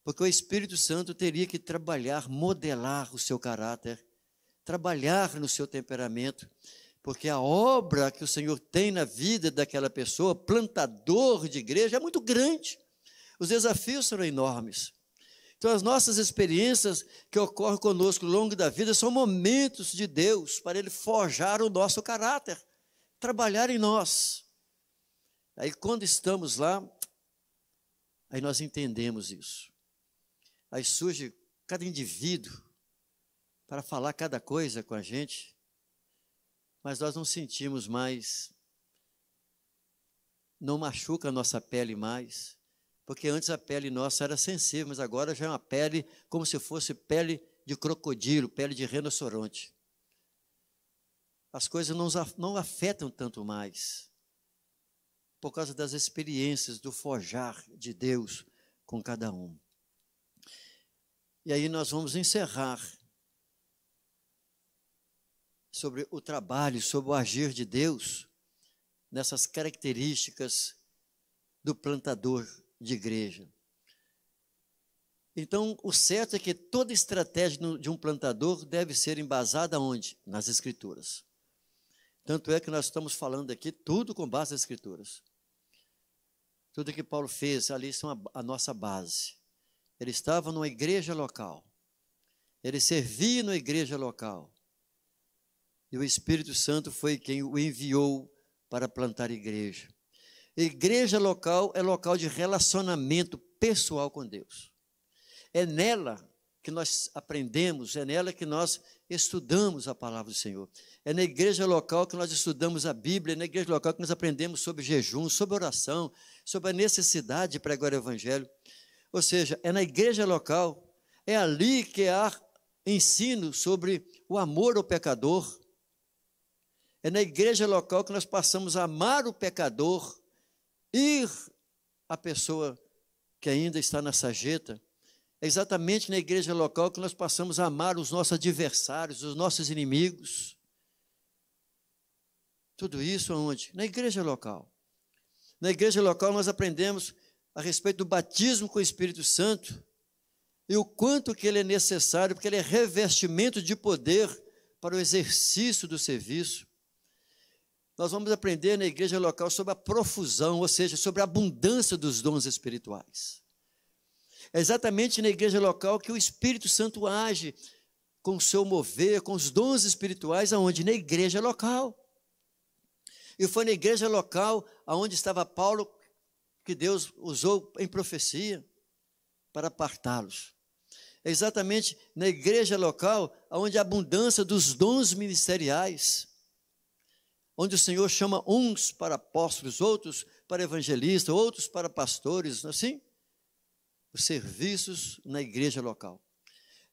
Porque o Espírito Santo teria que trabalhar, modelar o seu caráter, trabalhar no seu temperamento, Porque a obra que o Senhor tem na vida daquela pessoa, plantador de igreja, é muito grande. Os desafios serão enormes. Então, as nossas experiências que ocorrem conosco ao longo da vida são momentos de Deus para Ele forjar o nosso caráter, trabalhar em nós. Aí, quando estamos lá, aí nós entendemos isso. Aí surge cada indivíduo para falar cada coisa com a gente, mas nós não sentimos mais, não machuca a nossa pele mais, porque antes a pele nossa era sensível, mas agora já é uma pele como se fosse pele de crocodilo, pele de rinoceronte. As coisas não afetam tanto mais, por causa das experiências do forjar de Deus com cada um. E aí nós vamos encerrar sobre o trabalho, sobre o agir de Deus, nessas características do plantador de igreja. Então, o certo é que toda estratégia de um plantador deve ser embasada onde? Nas Escrituras. Tanto é que nós estamos falando aqui tudo com base nas Escrituras. Tudo que Paulo fez ali são a nossa base. Ele estava numa igreja local. Ele servia na igreja local. E o Espírito Santo foi quem o enviou para plantar igreja. Igreja local é local de relacionamento pessoal com Deus. É nela que nós aprendemos, é nela que nós estudamos a palavra do Senhor. É na igreja local que nós estudamos a Bíblia, é na igreja local que nós aprendemos sobre jejum, sobre oração, sobre a necessidade de pregar o Evangelho. Ou seja, é na igreja local, é ali que há ensino sobre o amor ao pecador. É na igreja local que nós passamos a amar o pecador, ir à pessoa que ainda está na sarjeta. É exatamente na igreja local que nós passamos a amar os nossos adversários, os nossos inimigos. Tudo isso aonde? Na igreja local. Na igreja local nós aprendemos a respeito do batismo com o Espírito Santo e o quanto que ele é necessário, porque ele é revestimento de poder para o exercício do serviço. Nós vamos aprender na igreja local sobre a profusão, ou seja, sobre a abundância dos dons espirituais. É exatamente na igreja local que o Espírito Santo age com o seu mover, com os dons espirituais, aonde? Na igreja local. E foi na igreja local aonde estava Paulo, que Deus usou em profecia para apartá-los. É exatamente na igreja local aonde a abundância dos dons ministeriais, onde o Senhor chama uns para apóstolos, outros para evangelistas, outros para pastores, assim, os serviços na igreja local.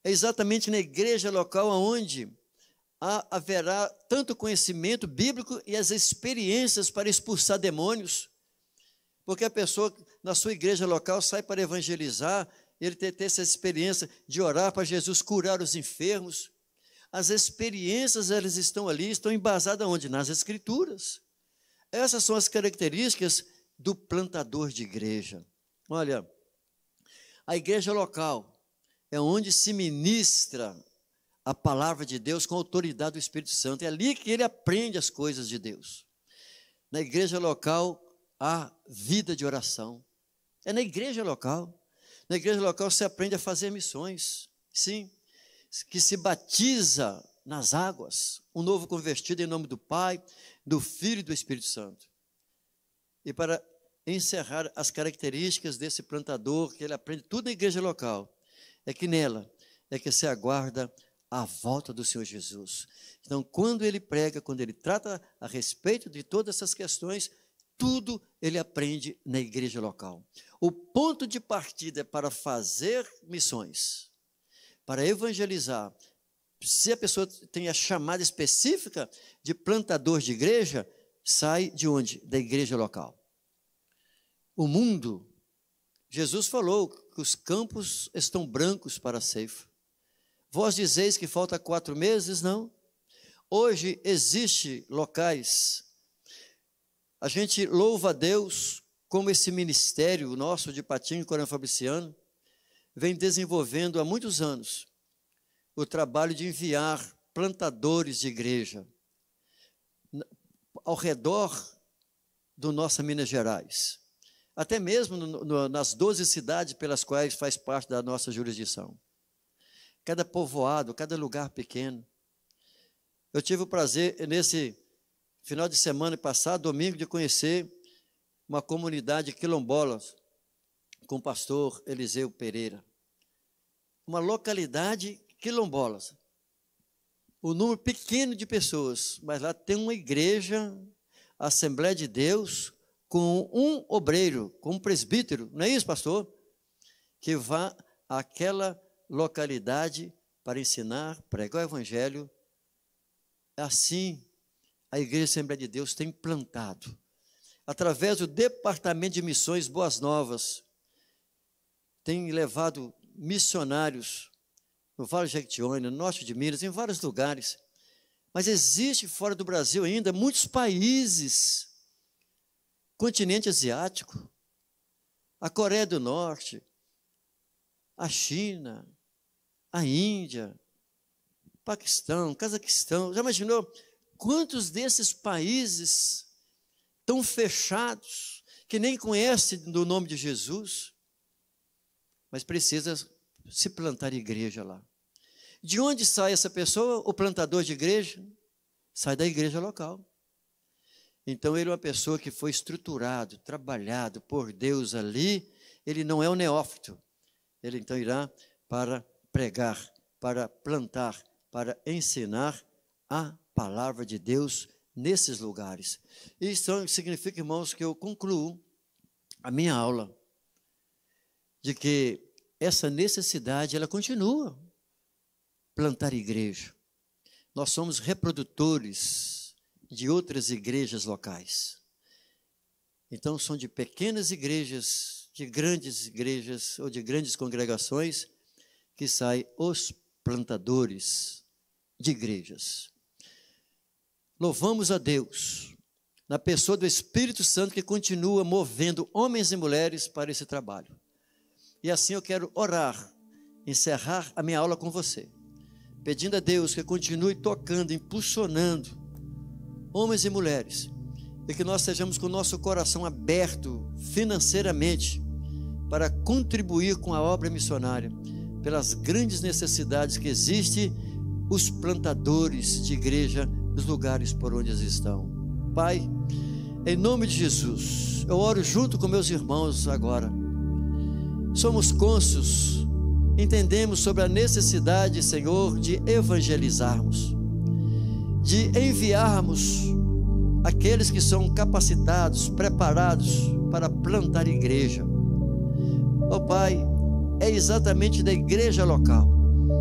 É exatamente na igreja local onde haverá tanto conhecimento bíblico e as experiências para expulsar demônios, porque a pessoa na sua igreja local sai para evangelizar, ele ter essa experiência de orar para Jesus curar os enfermos. As experiências, elas estão ali, estão embasadas onde? Nas Escrituras. Essas são as características do plantador de igreja. Olha, a igreja local é onde se ministra a palavra de Deus com a autoridade do Espírito Santo. É ali que ele aprende as coisas de Deus. Na igreja local há vida de oração. É na igreja local. Na igreja local se aprende a fazer missões. Sim, que se batiza nas águas, um novo convertido em nome do Pai, do Filho e do Espírito Santo. E para encerrar as características desse plantador, que ele aprende tudo na igreja local, é que nela é que se aguarda a volta do Senhor Jesus. Então, quando ele prega, quando ele trata a respeito de todas essas questões, tudo ele aprende na igreja local. O ponto de partida é para fazer missões, para evangelizar. Se a pessoa tem a chamada específica de plantador de igreja, sai de onde? Da igreja local. O mundo, Jesus falou que os campos estão brancos para a ceifa. Vós dizeis que falta 4 meses? Não. Hoje existe locais. A gente louva a Deus como esse ministério nosso de Patinho e Coronel Fabriciano vem desenvolvendo há muitos anos o trabalho de enviar plantadores de igreja ao redor do nossa Minas Gerais, até mesmo nas 12 cidades pelas quais faz parte da nossa jurisdição. Cada povoado, cada lugar pequeno. Eu tive o prazer, nesse final de semana passado, domingo, de conhecer uma comunidade quilombola com o pastor Eliseu Pereira. Uma localidade quilombola. Um número pequeno de pessoas, mas lá tem uma igreja, a Assembleia de Deus, com um obreiro, com um presbítero, não é isso, pastor? Que vá àquela localidade para ensinar, pregar o evangelho. Assim, a Igreja Assembleia de Deus tem plantado, através do Departamento de Missões Boas Novas, tem levado missionários no Vale de Jequitinhonha, no norte de Minas, em vários lugares. Mas existe fora do Brasil ainda muitos países, continente asiático, a Coreia do Norte, a China, a Índia, Paquistão, Cazaquistão. Já imaginou quantos desses países estão fechados, que nem conhecem do nome de Jesus, mas precisa se plantar igreja lá? De onde sai essa pessoa? O plantador de igreja sai da igreja local. Então ele é uma pessoa que foi estruturado, trabalhado por Deus ali. Ele não é um neófito. Ele então irá para pregar, para plantar, para ensinar a palavra de Deus nesses lugares. Isso significa, irmãos, que eu concluo a minha aula de que essa necessidade, ela continua. Plantar igreja. Nós somos reprodutores de outras igrejas locais. Então, são de pequenas igrejas, de grandes igrejas ou de grandes congregações que saem os plantadores de igrejas. Louvamos a Deus, na pessoa do Espírito Santo, que continua movendo homens e mulheres para esse trabalho. E assim eu quero orar, encerrar a minha aula com você, pedindo a Deus que continue tocando, impulsionando homens e mulheres, e que nós sejamos com o nosso coração aberto financeiramente para contribuir com a obra missionária, pelas grandes necessidades que existem, os plantadores de igreja nos lugares por onde eles estão. Pai, em nome de Jesus, eu oro junto com meus irmãos agora. Somos cônscios, entendemos sobre a necessidade, Senhor, de evangelizarmos, de enviarmos aqueles que são capacitados, preparados para plantar igreja. Ó Pai, é exatamente da igreja local.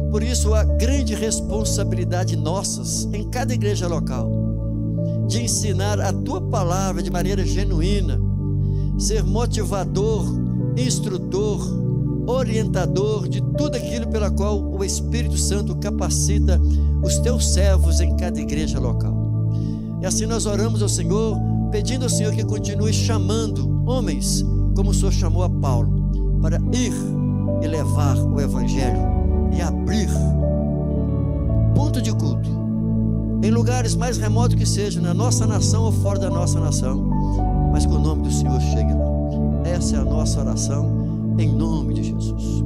Por isso, a grande responsabilidade nossas, em cada igreja local, de ensinar a Tua palavra de maneira genuína, ser motivador, instrutor, orientador de tudo aquilo pela qual o Espírito Santo capacita os Teus servos em cada igreja local. E assim nós oramos ao Senhor, pedindo ao Senhor que continue chamando homens, como o Senhor chamou a Paulo, para ir e levar o Evangelho e abrir ponto de culto em lugares mais remotos que sejam, na nossa nação ou fora da nossa nação, mas que o nome do Senhor chegue lá. Essa é a nossa oração, em nome de Jesus.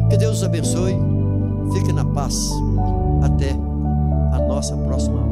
Que Deus os abençoe, fique na paz, até a nossa próxima aula.